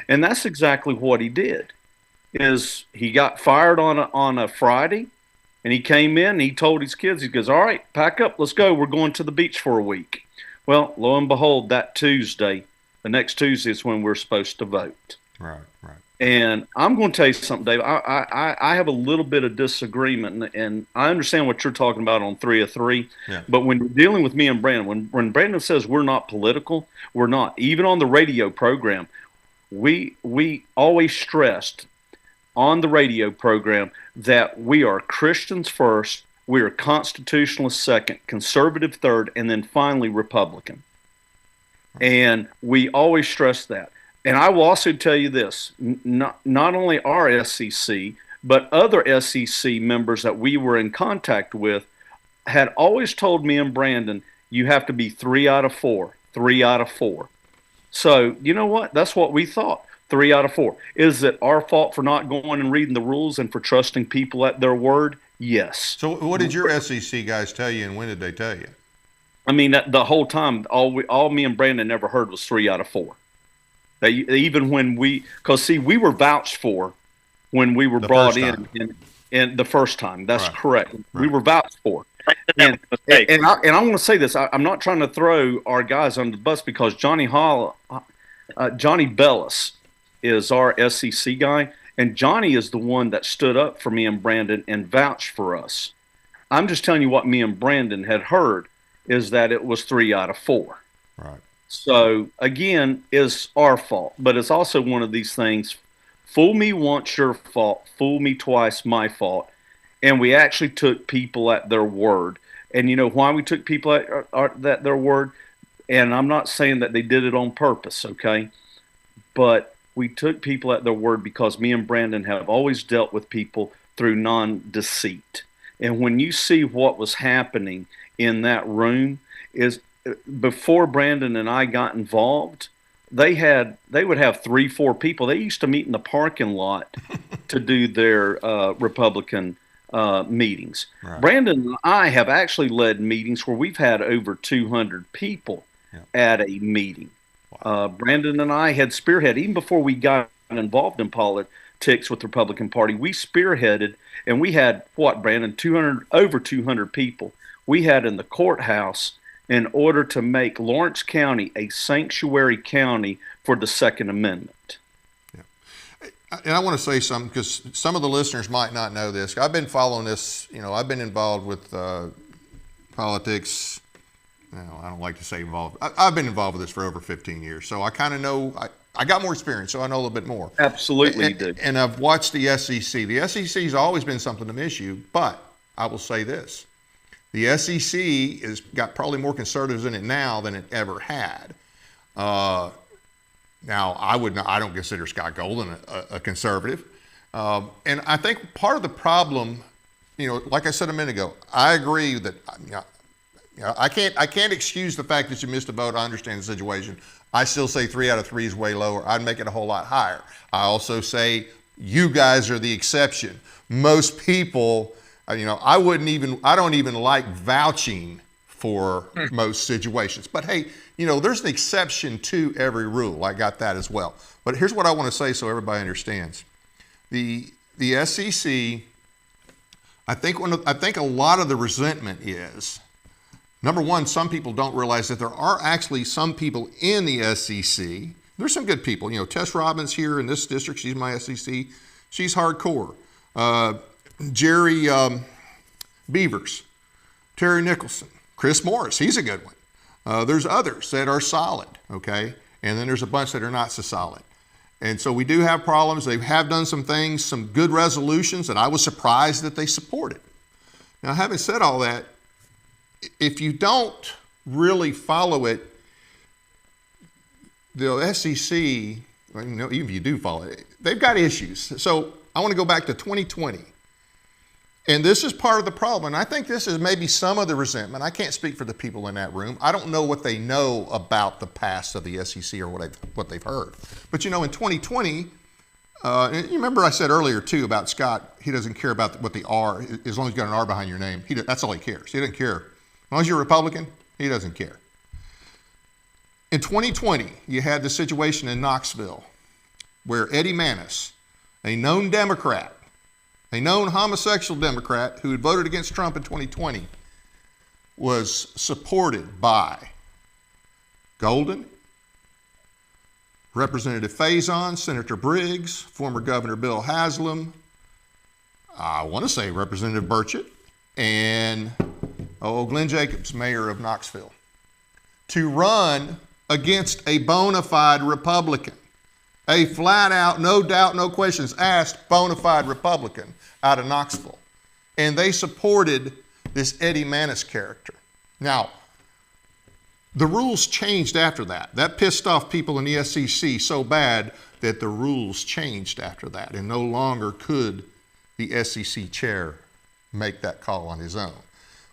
And that's exactly what he did. Is he got fired on a Friday, and he came in and he told his kids, he goes, all right, pack up, let's go. We're going to the beach for a week. Well, lo and behold, the next Tuesday is when we're supposed to vote. Right. And I'm going to tell you something, Dave. I have a little bit of disagreement, and I understand what you're talking about on 3 of 3. Yeah. But when you're dealing with me and Brandon, when Brandon says we're not political, we're not. Even on the radio program, we always stressed on the radio program that we are Christians first, we are constitutionalists second, conservative third, and then finally Republican. And we always stress that. And I will also tell you this, not only our SEC, but other SEC members that we were in contact with had always told me and Brandon, you have to be 3 out of 4, 3 out of 4. So, you know what? That's what we thought, 3 out of 4. Is it our fault for not going and reading the rules and for trusting people at their word? Yes. So what did your SEC guys tell you, and when did they tell you? I mean, the whole time, all me and Brandon ever heard was 3 out of 4. Even when we were vouched for when we were brought in the first time. That's correct. Right. We were vouched for. And I want to say this. I'm not trying to throw our guys under the bus because Johnny Bellis is our SEC guy, and Johnny is the one that stood up for me and Brandon and vouched for us. I'm just telling you what me and Brandon had heard is that it was 3 out of 4. Right. So, again, it's our fault, but it's also one of these things, fool me once, your fault, fool me twice, my fault, and we actually took people at their word. And you know why we took people at their word? And I'm not saying that they did it on purpose, okay? But we took people at their word because me and Brandon have always dealt with people through non-deceit. And when you see what was happening in that room is before Brandon and I got involved, they would have 3-4 people. They used to meet in the parking lot to do their Republican meetings. Right. Brandon and I have actually led meetings where we've had over 200 people at a meeting. Wow. Brandon and I had spearheaded, even before we got involved in politics with the Republican Party, we spearheaded, and we had, Brandon, over 200 people we had in the courthouse in order to make Lawrence County a sanctuary county for the Second Amendment. Yeah. And I want to say something because some of the listeners might not know this. I've been following this, I've been involved with politics. I don't like to say involved. I've been involved with this for over 15 years. So I kind of know, I got more experience, so I know a little bit more. Absolutely, you do. And I've watched the SEC. The SEC has always been something of an issue, but I will say this. The SEC has got probably more conservatives in it now than it ever had. Now, I don't consider Scott Golden a conservative. And I think part of the problem, like I said a minute ago, I agree that I can't excuse the fact that you missed a vote. I understand the situation. I still say 3 out of 3 is way lower. I'd make it a whole lot higher. I also say you guys are the exception. Most people, I don't even like vouching for most situations. But hey, there's an exception to every rule. I got that as well. But here's what I want to say so everybody understands. The SEC, I think a lot of the resentment is, number one, some people don't realize that there are actually some people in the SEC. There's some good people. Tess Robbins here in this district, she's my SEC. She's hardcore. Jerry Beavers, Terry Nicholson, Chris Morris, he's a good one. There's others that are solid, okay? And then there's a bunch that are not so solid. And so we do have problems. They have done some things, some good resolutions that I was surprised that they supported. Now, having said all that, if you don't really follow it, the SEC, even if you do follow it, they've got issues. So I want to go back to 2020. And this is part of the problem. And I think this is maybe some of the resentment. I can't speak for the people in that room. I don't know what they know about the past of the SEC or what they've heard. But in 2020, you remember I said earlier too about Scott, he doesn't care about what the R, as long as you got an R behind your name, that's all he cares. He doesn't care. As long as you're a Republican, he doesn't care. In 2020, you had the situation in Knoxville where Eddie Manis, a known Democrat, a known homosexual Democrat who had voted against Trump in 2020, was supported by Golden, Representative Faison, Senator Briggs, former Governor Bill Haslam, I want to say Representative Burchett, and Glenn Jacobs, mayor of Knoxville, to run against a bona fide Republican, a flat out, no doubt, no questions asked, bona fide Republican out of Knoxville. And they supported this Eddie Manis character. Now, the rules changed after that. That pissed off people in the SEC so bad that the rules changed after that, and no longer could the SEC chair make that call on his own.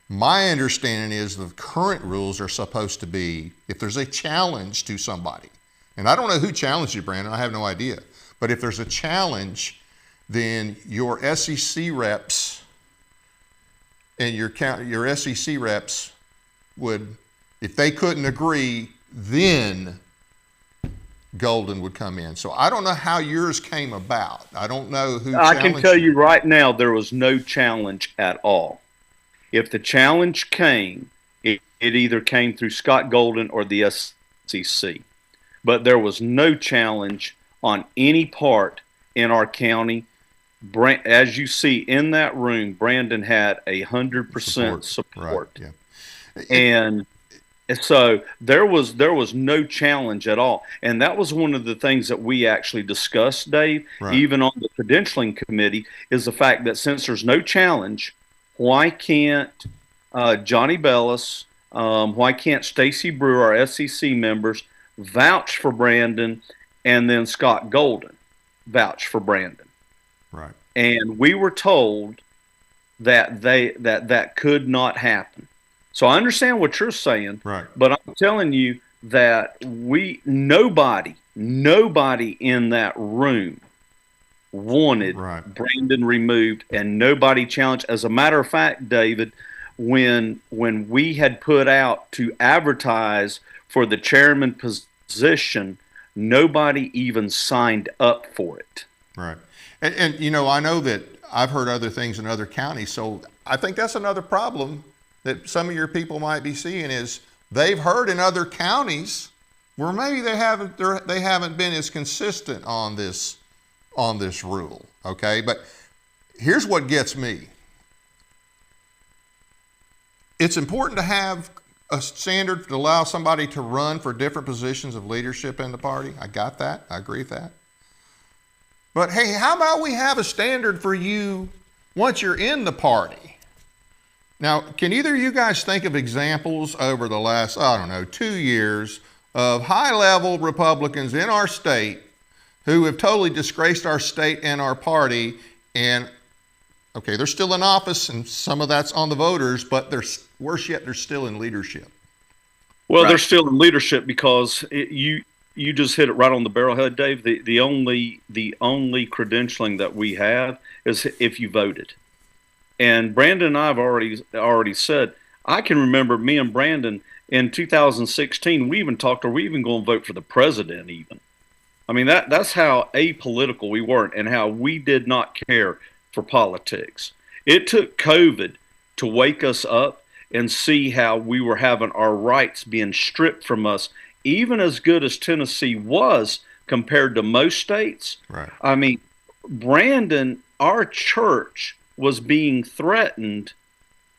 My understanding is the current rules are supposed to be, if there's a challenge to somebody, and I don't know who challenged you, Brandon, I have no idea, but if there's a challenge, then your SEC reps and your SEC reps would, if they couldn't agree, then Golden would come in. So I don't know how yours came about. I don't know who challenged I can tell you right now, there was no challenge at all. If the challenge came, it either came through Scott Golden or the SEC. But there was no challenge on any part in our county. As you see in that room, Brandon had 100% support. Right, yeah. And so there was no challenge at all. And that was one of the things that we actually discussed, Dave, right, even on the credentialing committee, is the fact that since there's no challenge, why can't Johnny Bellis, why can't Stacy Brewer, our SEC members, vouch for Brandon, and then Scott Golden vouch for Brandon? Right. And we were told that that could not happen. So I understand what you're saying, right, but I'm telling you that nobody in that room wanted right, Brandon removed, and nobody challenged. As a matter of fact, David, when we had put out to advertise for the chairman position, nobody even signed up for it. Right. And I know that I've heard other things in other counties, so I think that's another problem that some of your people might be seeing is they've heard in other counties where maybe they haven't been as consistent on this rule, okay? But here's what gets me. It's important to have a standard to allow somebody to run for different positions of leadership in the party. I got that. I agree with that. But hey, how about we have a standard for you once you're in the party? Now, can either of you guys think of examples over the last, 2 years of high-level Republicans in our state who have totally disgraced our state and our party, and, okay, they're still in office, and some of that's on the voters, but worse yet, they're still in leadership? Well, Right. they're still in leadership because you just hit it right on the barrelhead, Dave. The only credentialing that we have is if you voted. And Brandon and I have already said, I can remember me and Brandon in 2016, we even talked, are we even going to vote for the president even? I mean, that's how apolitical we weren't and how we did not care for politics. It took COVID to wake us up and see how we were having our rights being stripped from us, even as good as Tennessee was compared to most states. Right. I mean, Brandon, our church was being threatened,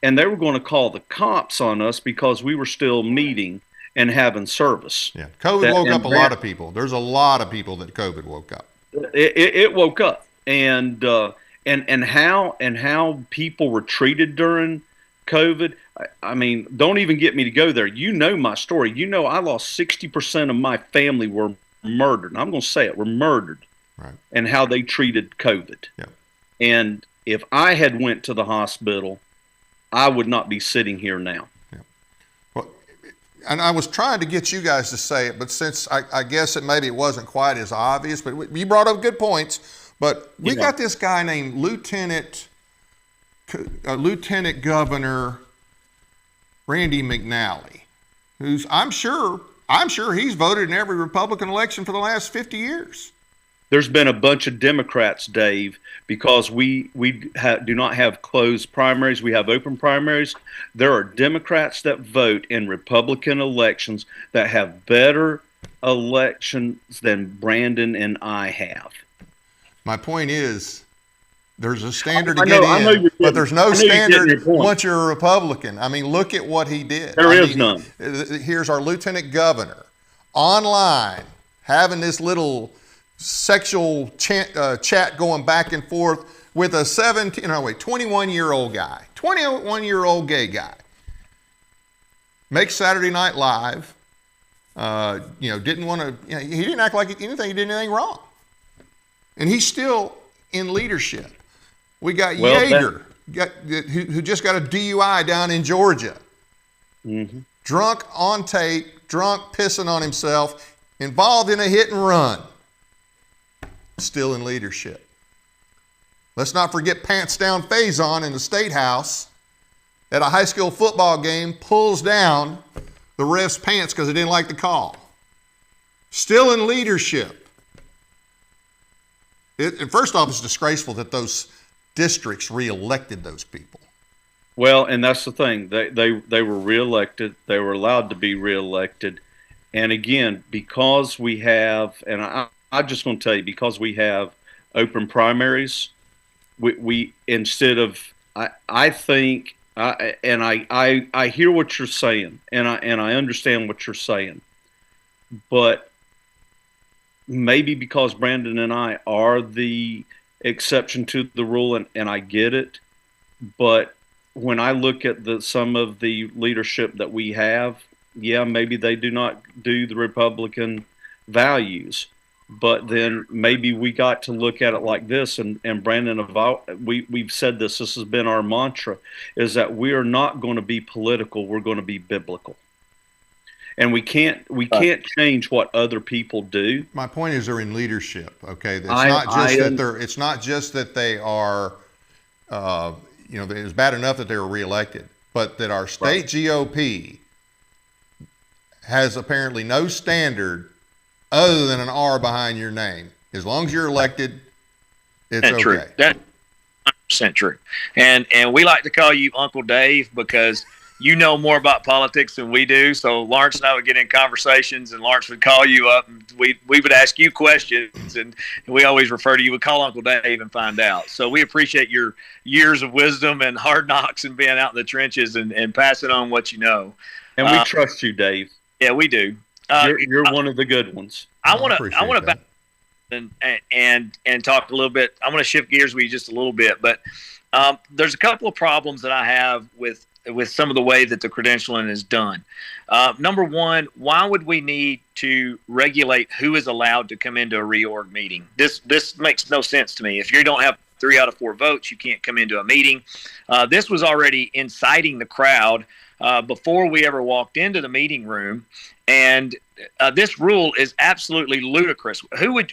and they were going to call the cops on us because we were still meeting and having service. Yeah, COVID woke up a lot of people. There's a lot of people that COVID woke up. It woke up, and how people were treated during COVID. I mean, don't even get me to go there. You know my story. You know I lost 60% of my family were murdered. And I'm going to say it, were murdered. Right. And how they treated COVID. Yeah. And if I had went to the hospital, I would not be sitting here now. Yeah. Well, and I was trying to get you guys to say it, but since I guess maybe it wasn't quite as obvious, but you brought up good points. But we got this guy named Lieutenant Governor Randy McNally, who's I'm sure he's voted in every Republican election for the last 50 years. There's been a bunch of Democrats, Dave, because we do not have closed primaries. We have open primaries. There are Democrats that vote in Republican elections that have better elections than Brandon and I have. My point is, there's a standard to get in, but there's no standard once you're a Republican. I mean, look at what he did. There is none. Here's our lieutenant governor online having this little sexual chat going back and forth with a 21-year-old guy, 21-year-old gay guy. Makes Saturday Night Live. Didn't want to. He didn't act like anything. He did anything wrong, and he's still in leadership. We got Yeager, who just got a DUI down in Georgia. Mm-hmm. Drunk on tape, drunk pissing on himself, involved in a hit and run. Still in leadership. Let's not forget Pants Down Faison in the State House at a high school football game pulls down the ref's pants because he didn't like the call. Still in leadership. And first off, it's disgraceful that those districts reelected those people. Well, and that's the thing. They were reelected. They were allowed to be reelected. And again, because we have, and I'm just going to tell you, because we have open primaries, we instead of, I think, and I hear what you're saying, and I understand what you're saying, but maybe because Brandon and I are the exception to the rule, and I get it, but when I look at some of the leadership that we have, yeah, maybe they do not do the Republican values, but then maybe we got to look at it like this, and Brandon, we've said this has been our mantra, is that we are not going to be political, we're going to be biblical. And we can't change what other people do. My point is they're in leadership, okay? It's not just that they are, it's bad enough that they were reelected, but that our state GOP has apparently no standard other than an R behind your name. As long as you're elected, it's okay. True. That's 100% true. And we like to call you Uncle Dave because you know more about politics than we do. So Lawrence and I would get in conversations, and Lawrence would call you up, and we would ask you questions, and we always refer to you. We call Uncle Dave and find out. So we appreciate your years of wisdom and hard knocks and being out in the trenches and passing on what you know. And we trust you, Dave. Yeah, we do. You're one of the good ones. I want to back and talk a little bit. I want to shift gears with you just a little bit, but there's a couple of problems that I have with some of the way that the credentialing is done. Number one, why would we need to regulate who is allowed to come into a reorg meeting? This makes no sense to me. If you don't have 3 out of 4 votes, you can't come into a meeting. This was already inciting the crowd before we ever walked into the meeting room. And this rule is absolutely ludicrous.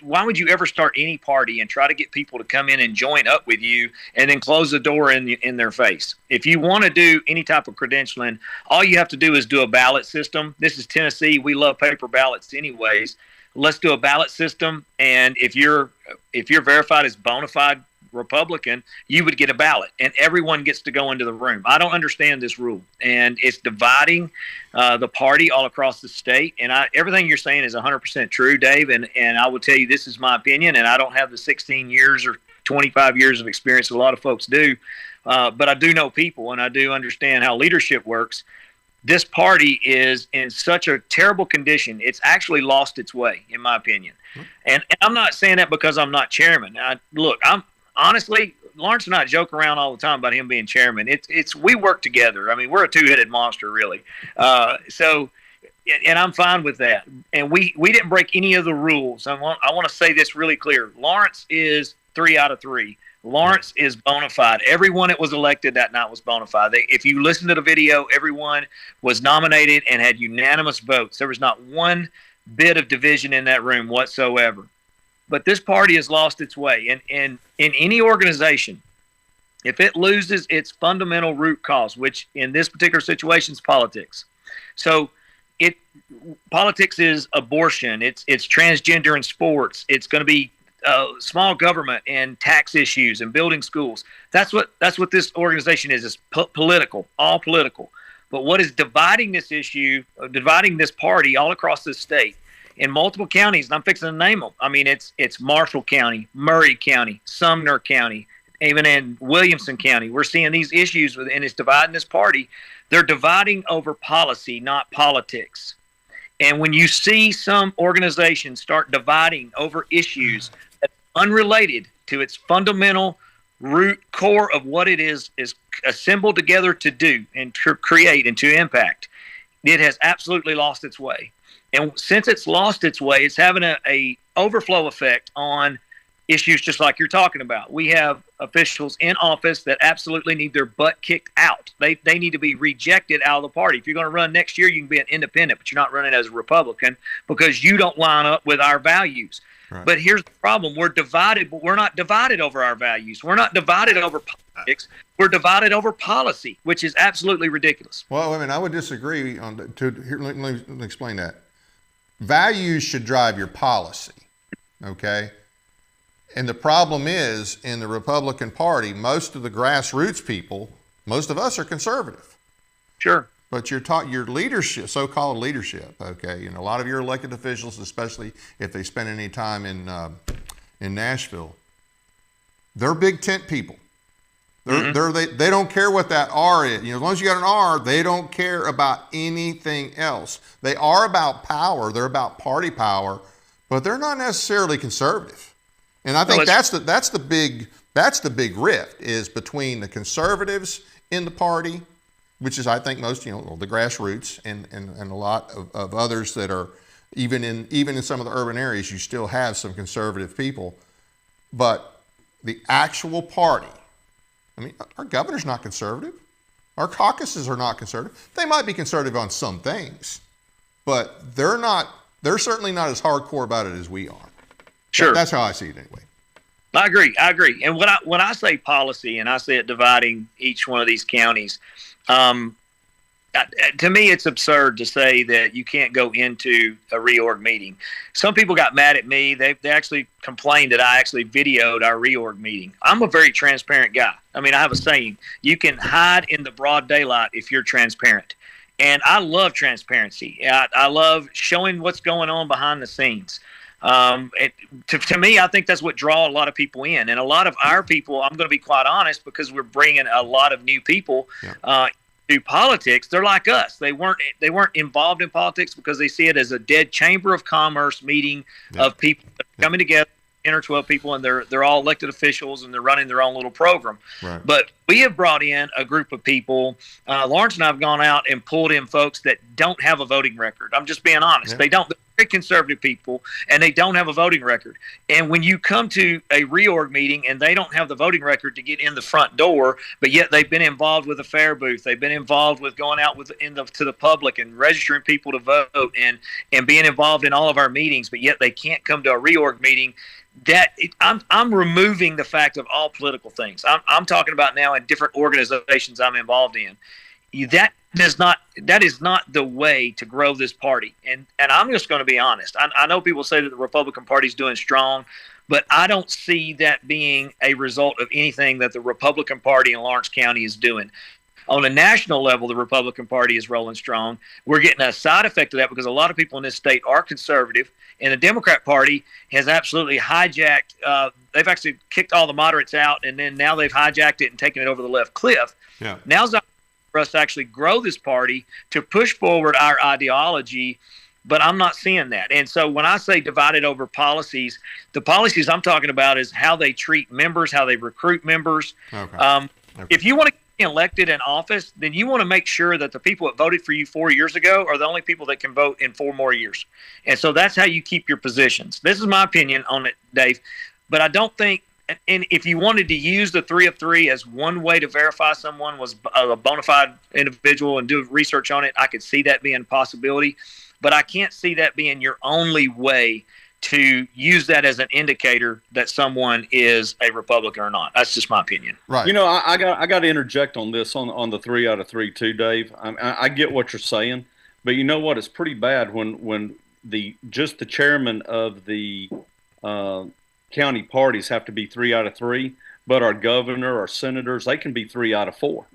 Why would you ever start any party and try to get people to come in and join up with you and then close the door in their face? If you want to do any type of credentialing, all you have to do is do a ballot system. This is Tennessee. We love paper ballots anyways. Let's do a ballot system. And if you're verified as bona fide Republican, you would get a ballot, and everyone gets to go into the room. I don't understand this rule, and it's dividing the party all across the state. And everything you're saying is 100% true, Dave. And I will tell you, this is my opinion, and I don't have the 16 years or 25 years of experience a lot of folks do, but I do know people, and I do understand how leadership works. This party is in such a terrible condition. It's actually lost its way, in my opinion. And I'm not saying that because I'm not chairman. Honestly, Lawrence and I joke around all the time about him being chairman. We work together. I mean, we're a two-headed monster, really. And I'm fine with that. And we didn't break any of the rules. I want to say this really clear. Lawrence is 3 out of 3. Lawrence is bona fide. Everyone that was elected that night was bona fide. If you listen to the video, everyone was nominated and had unanimous votes. There was not one bit of division in that room whatsoever. But this party has lost its way. And in any organization, if it loses its fundamental root cause, which in this particular situation is politics. So politics is abortion. It's transgender in sports. It's going to be small government and tax issues and building schools. That's what this organization is. It's political, all political. But what is dividing this issue, dividing this party all across the state, in multiple counties, and I'm fixing to name them. I mean, it's Marshall County, Murray County, Sumner County, even in Williamson County. We're seeing these issues, and it's dividing this party. They're dividing over policy, not politics. And when you see some organizations start dividing over issues that's unrelated to its fundamental root core of what it is assembled together to do and to create and to impact, it has absolutely lost its way. And since it's lost its way, it's having a overflow effect on issues just like you're talking about. We have officials in office that absolutely need their butt kicked out. They need to be rejected out of the party. If you're going to run next year, you can be an independent, but you're not running as a Republican because you don't line up with our values. Right. But here's the problem. We're divided, but we're not divided over our values. We're not divided over politics. We're divided over policy, which is absolutely ridiculous. Well, I mean, I would disagree on here. Let me explain that. Values should drive your policy, okay? And the problem is, in the Republican Party, most of the grassroots people, most of us are conservative. Sure. But your leadership, so-called leadership, okay, a lot of your elected officials, especially if they spend any time in Nashville, they're big tent people. They don't care what that R is. As long as you got an R, they don't care about anything else. They are about power. They're about party power, but they're not necessarily conservative. And I think that's the big rift is between the conservatives in the party, which is I think most the grassroots and a lot of others that are even in some of the urban areas you still have some conservative people, but the actual party. I mean, our governor's not conservative. Our caucuses are not conservative. They might be conservative on some things, but they're certainly not as hardcore about it as we are. Sure. That's how I see it anyway. I agree. And when I say policy and I say it dividing each one of these counties, to me, it's absurd to say that you can't go into a reorg meeting. Some people got mad at me. They actually complained that I actually videoed our reorg meeting. I'm a very transparent guy. I mean, I have a saying, you can hide in the broad daylight if you're transparent. And I love transparency. I love showing what's going on behind the scenes. To me, I think that's what draws a lot of people in. And a lot of our people, I'm going to be quite honest, because we're bringing a lot of new people to politics. They're like us. They weren't involved in politics because they see it as a dead chamber of commerce meeting of people coming together, 10 or 12 people, and they're all elected officials and they're running their own little program. Right. But we have brought in a group of people. Lawrence and I have gone out and pulled in folks that don't have a voting record. I'm just being honest. Yeah. They don't. They're very conservative people, and they don't have a voting record. And when you come to a reorg meeting and they don't have the voting record to get in the front door, but yet they've been involved with a fair booth, they've been involved with going out to the public and registering people to vote and being involved in all of our meetings, but yet they can't come to a reorg meeting. I'm removing the fact of all political things. I'm talking about now in different organizations I'm involved in. That is not the way to grow this party. And I'm just going to be honest. I know people say that the Republican Party is doing strong, but I don't see that being a result of anything that the Republican Party in Lawrence County is doing. On a national level, the Republican Party is rolling strong. We're getting a side effect of that because a lot of people in this state are conservative, and the Democrat Party has absolutely hijacked. They've actually kicked all the moderates out, and then now they've hijacked it and taken it over the left cliff. Yeah. Now's the time for us to actually grow this party, to push forward our ideology, but I'm not seeing that. And so when I say divided over policies, the policies I'm talking about is how they treat members, how they recruit members. Okay. If you want to get elected in office, then you want to make sure that the people that voted for you 4 years ago are the only people that can vote in 4 more years. And so that's how you keep your positions. This is my opinion on it, Dave. But I don't think, and if you wanted to use the 3 of 3 as one way to verify someone was a bona fide individual and do research on it, I could see that being a possibility. But I can't see that being your only way to use that as an indicator that someone is a Republican or not. That's just my opinion. Right. You know, I got to interject on this on the 3 out of 3 too, Dave. I get what you're saying, but you know what? It's pretty bad when the chairman of the county parties have to be 3 out of 3, but our governor, our senators, they can be 3 out of 4.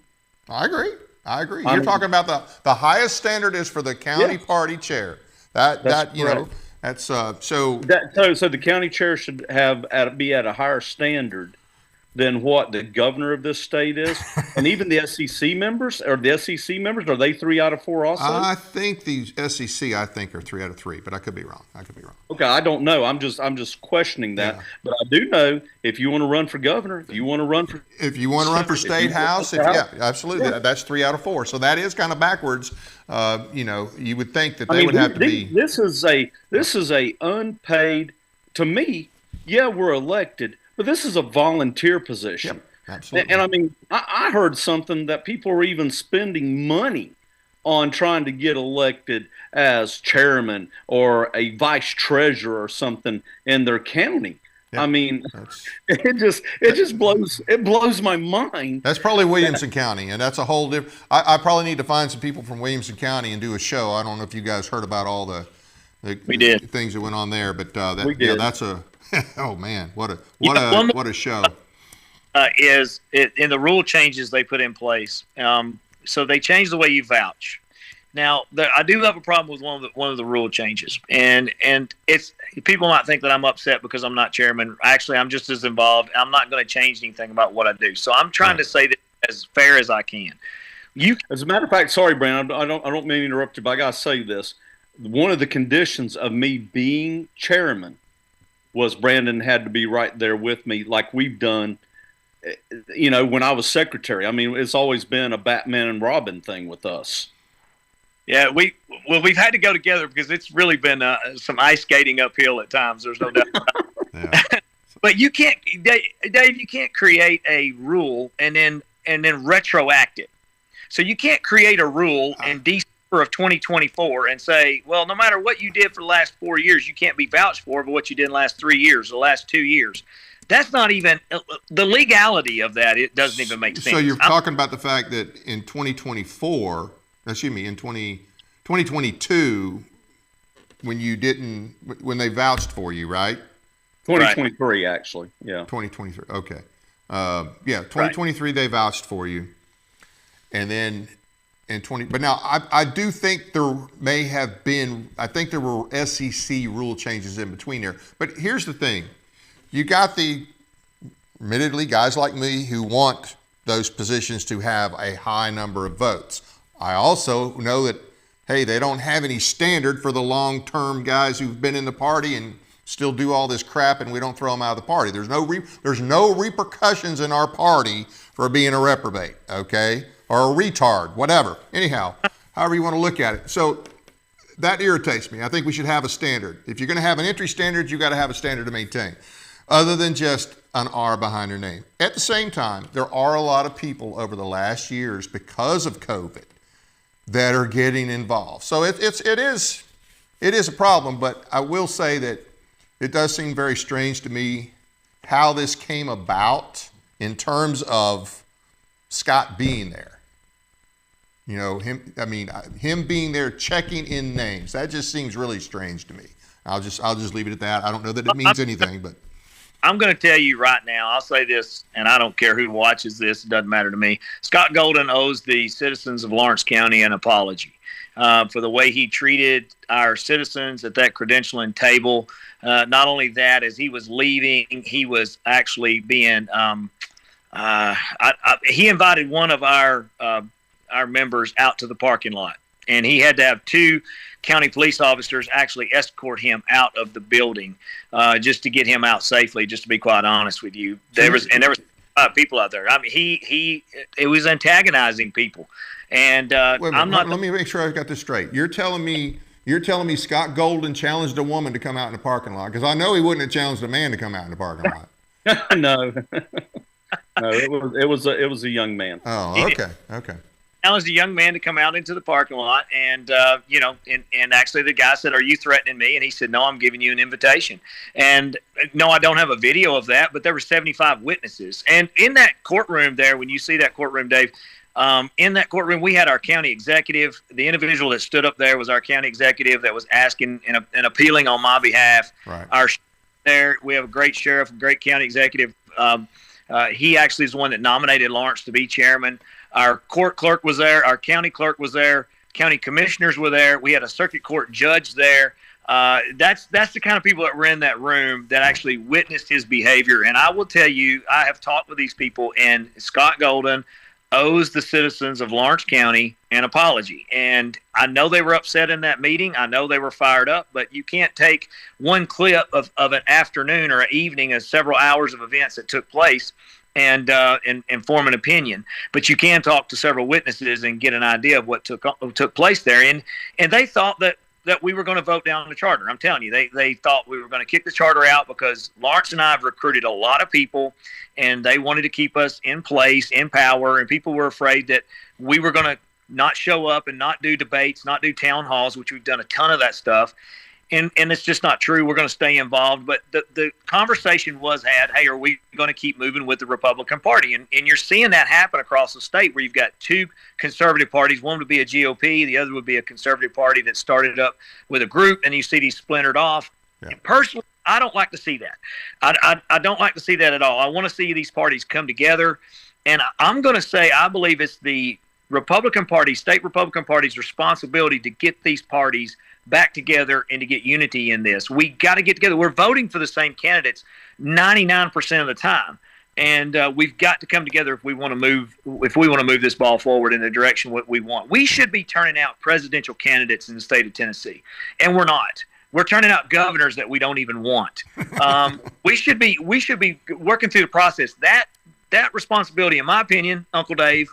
I agree. You're talking about the highest standard is for the county party chair. That you know. That's so the county chair should be at a higher standard than what the governor of this state is, and even the SEC members. Are they 3 out of 4 also? I think the SEC are 3 out of 3, but I could be wrong. Okay, I don't know. I'm just questioning that. Yeah. But I do know if you want to run for governor, if you want to run for state house, absolutely, yeah. That's 3 out of 4. So that is kind of backwards. You would think that they would have to be. This is a unpaid. To me, yeah, we're elected. But this is a volunteer position. Yep, absolutely. And I mean, I heard something that people are even spending money on trying to get elected as chairman or a vice treasurer or something in their county. Yep. I mean, it blows my mind. That's probably Williamson County, and that's a whole different. I probably need to find some people from Williamson County and do a show. I don't know if you guys heard about all the things that went on there, but that's a. Oh man, what a show! Is it in the rule changes they put in place? So they changed the way you vouch. Now, I do have a problem with one of the rule changes, and it's people might think that I'm upset because I'm not chairman. Actually, I'm just as involved. I'm not going to change anything about what I do. So I'm trying to say that as fair as I can. As a matter of fact, sorry, Brandon, I don't mean to interrupt you, but I got to say this. One of the conditions of me being chairman was Brandon had to be right there with me like we've done, when I was secretary. I mean, it's always been a Batman and Robin thing with us. Yeah, we've had to go together because it's really been some ice skating uphill at times. There's no doubt about it. But you can't, Dave, you can't create a rule and then retroact it. So you can't create a rule in December of 2024 and say, well, no matter what you did for the last 4 years, you can't be vouched for the what you did in the last 3 years, the last 2 years. That's not even the legality of that. It doesn't even make sense. So you're talking about the fact that in 2022, when they vouched for you, right? 2023, actually. Yeah. 2023. Okay. 2023, they vouched for you. And then but now I do think there may have been, I think there were SEC rule changes in between there. But here's the thing. You got admittedly, guys like me who want those positions to have a high number of votes. I also know that, hey, they don't have any standard for the long-term guys who've been in the party and still do all this crap, and we don't throw them out of the party. There's no repercussions in our party for being a reprobate, okay? Or a retard, whatever. Anyhow, however you want to look at it. So that irritates me. I think we should have a standard. If you're going to have an entry standard, you got to have a standard to maintain, other than just an R behind your name. At the same time, there are a lot of people over the last years, because of COVID, that are getting involved. So it is a problem, but I will say that it does seem very strange to me how this came about in terms of Scott being there. You know, him being there checking in names. That just seems really strange to me. I'll just leave it at that. I don't know that it means anything, but I'm going to tell you right now, I'll say this, and I don't care who watches this, it doesn't matter to me. Scott Golden owes the citizens of Lawrence County an apology for the way he treated our citizens at that credentialing table. Not only that, as he was leaving, he was actually being he invited one of our members out to the parking lot, and he had to have two county police officers actually escort him out of the building just to get him out safely. Just to be quite honest with you, there was 5 people out there. I mean, it was antagonizing people, and I'm not. Let me make sure I got this straight. You're telling me Scott Golden challenged a woman to come out in the parking lot? Because I know he wouldn't have challenged a man to come out in the parking lot. No, no, it was a young man. Oh, okay. Challenged a young man to come out into the parking lot, and and actually the guy said, "Are you threatening me?" And he said, "No, I'm giving you an invitation." And no, I don't have a video of that, but there were 75 witnesses, and in that courtroom there, when you see that courtroom, Dave, in that courtroom we had our county executive. The individual that stood up there was our county executive that was asking and appealing on my behalf. Right. We have a great sheriff, a great county executive. He actually is the one that nominated Lawrence to be chairman. Our court clerk was there. Our county clerk was there. County commissioners were there. We had a circuit court judge there. That's the kind of people that were in that room that actually witnessed his behavior. And I will tell you, I have talked with these people, and Scott Golden owes the citizens of Lawrence County an apology. And I know they were upset in that meeting. I know they were fired up, but you can't take one clip of an afternoon or an evening of several hours of events that took place and form an opinion. But you can talk to several witnesses and get an idea of what took place there. And they thought that we were going to vote down the charter. I'm telling you, they thought we were going to kick the charter out because Lawrence and I have recruited a lot of people, and they wanted to keep us in place, in power, and people were afraid that we were going to not show up and not do debates, not do town halls, which we've done a ton of that stuff. And it's just not true. We're going to stay involved. But the conversation was had, hey, are we going to keep moving with the Republican Party? And you're seeing that happen across the state where you've got two conservative parties. One would be a GOP. The other would be a conservative party that started up with a group, and you see these splintered off. Yeah. Personally, I don't like to see that. I don't like to see that at all. I want to see these parties come together. And I'm going to say I believe it's the Republican Party, state Republican Party's responsibility to get these parties back together and to get unity in this. We got to get together. We're voting for the same candidates 99% of the time, and we've got to come together if we want to move. If we want to move this ball forward in the direction what we want, we should be turning out presidential candidates in the state of Tennessee, and we're not. We're turning out governors that we don't even want. We should be working through the process. That responsibility, in my opinion, Uncle Dave,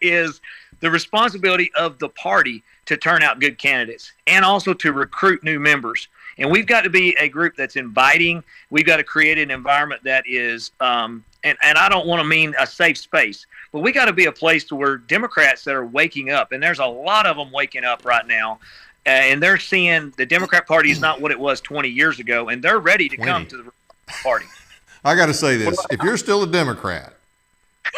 is the responsibility of the party to turn out good candidates and also to recruit new members. And we've got to be a group that's inviting. We've got to create an environment that is, and I don't want to mean a safe space, but we got to be a place to where Democrats that are waking up, and there's a lot of them waking up right now, and they're seeing the Democrat Party is not what it was 20 years ago, and they're ready to come to the Republican Party. I got to say this. If you're still a Democrat,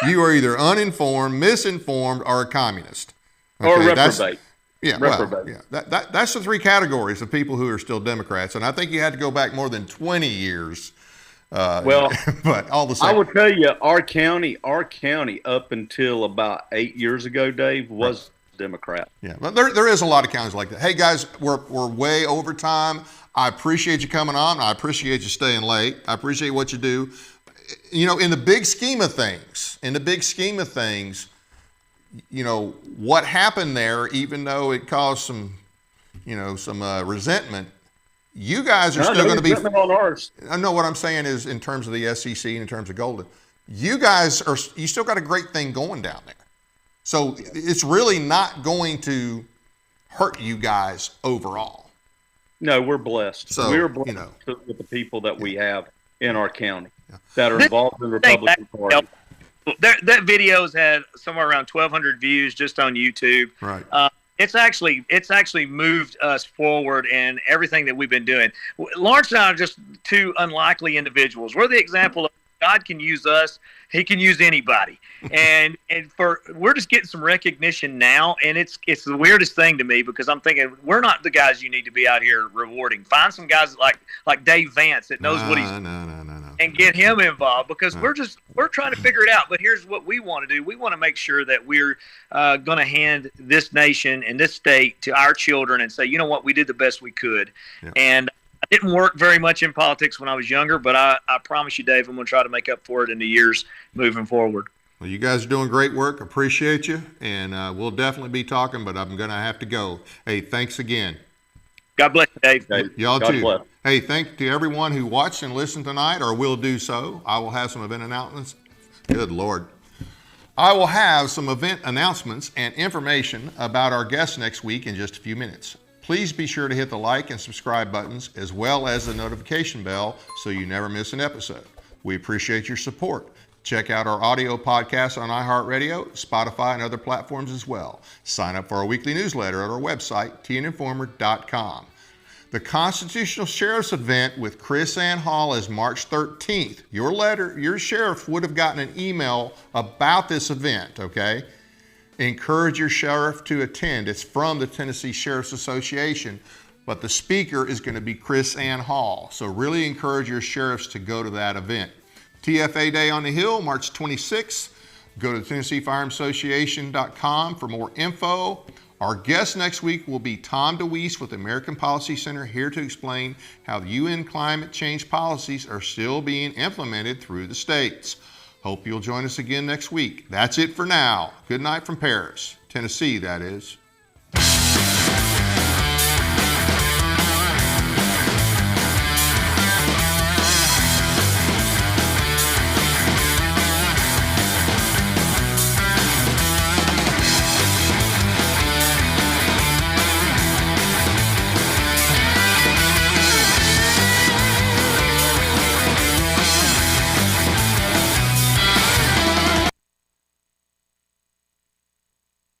you are either uninformed, misinformed, or a communist. Okay? Or a reprobate. That's the three categories of people who are still Democrats, and I think you had to go back more than 20 years. But all the same, I will tell you, our county up until about 8 years ago, Dave, was Democrat. Yeah, but there is a lot of counties like that. Hey guys, we're way over time. I appreciate you coming on. I appreciate you staying late. I appreciate what you do. You know, in the big scheme of things, you know, what happened there, even though it caused some resentment, you guys are still going to be on ours. I know what I'm saying is in terms of the SEC and in terms of Golden, you still got a great thing going down there. So it's really not going to hurt you guys overall. No, we're blessed. So, we're blessed with the people that we have in our county that are involved in the Republican Party. That video's had somewhere around 1,200 views just on YouTube. Right. It's actually moved us forward in everything that we've been doing. Lawrence and I are just two unlikely individuals. We're the example of God can use us. He can use anybody. And we're just getting some recognition now. And it's the weirdest thing to me, because I'm thinking we're not the guys you need to be out here rewarding. Find some guys like Dave Vance that knows what he's and get him involved, because we're trying to figure it out. But here's what we want to do. We want to make sure that we're going to hand this nation and this state to our children and say, you know what, we did the best we could. Yeah. And I didn't work very much in politics when I was younger, but I promise you, Dave, I'm going to try to make up for it in the years moving forward. Well, you guys are doing great work. Appreciate you. And we'll definitely be talking, but I'm going to have to go. Hey, thanks again. God bless you, Dave. Y'all God too. Bless. Hey, thank to everyone who watched and listened tonight, or will do so. I will have some event announcements. Good Lord. I will have some event announcements and information about our guests next week in just a few minutes. Please be sure to hit the like and subscribe buttons, as well as the notification bell, so you never miss an episode. We appreciate your support. Check out our audio podcasts on iHeartRadio, Spotify, and other platforms as well. Sign up for our weekly newsletter at our website, tninformer.com. The Constitutional Sheriff's event with Chris Ann Hall is March 13th. Your sheriff would have gotten an email about this event, okay? Encourage your sheriff to attend. It's from the Tennessee Sheriff's Association, but the speaker is going to be Chris Ann Hall. So really encourage your sheriffs to go to that event. TFA Day on the Hill, March 26th. Go to TennesseeFireAssociation.com for more info. Our guest next week will be Tom DeWeese with the American Policy Center, here to explain how the UN climate change policies are still being implemented through the states. Hope you'll join us again next week. That's it for now. Good night from Paris, Tennessee, that is.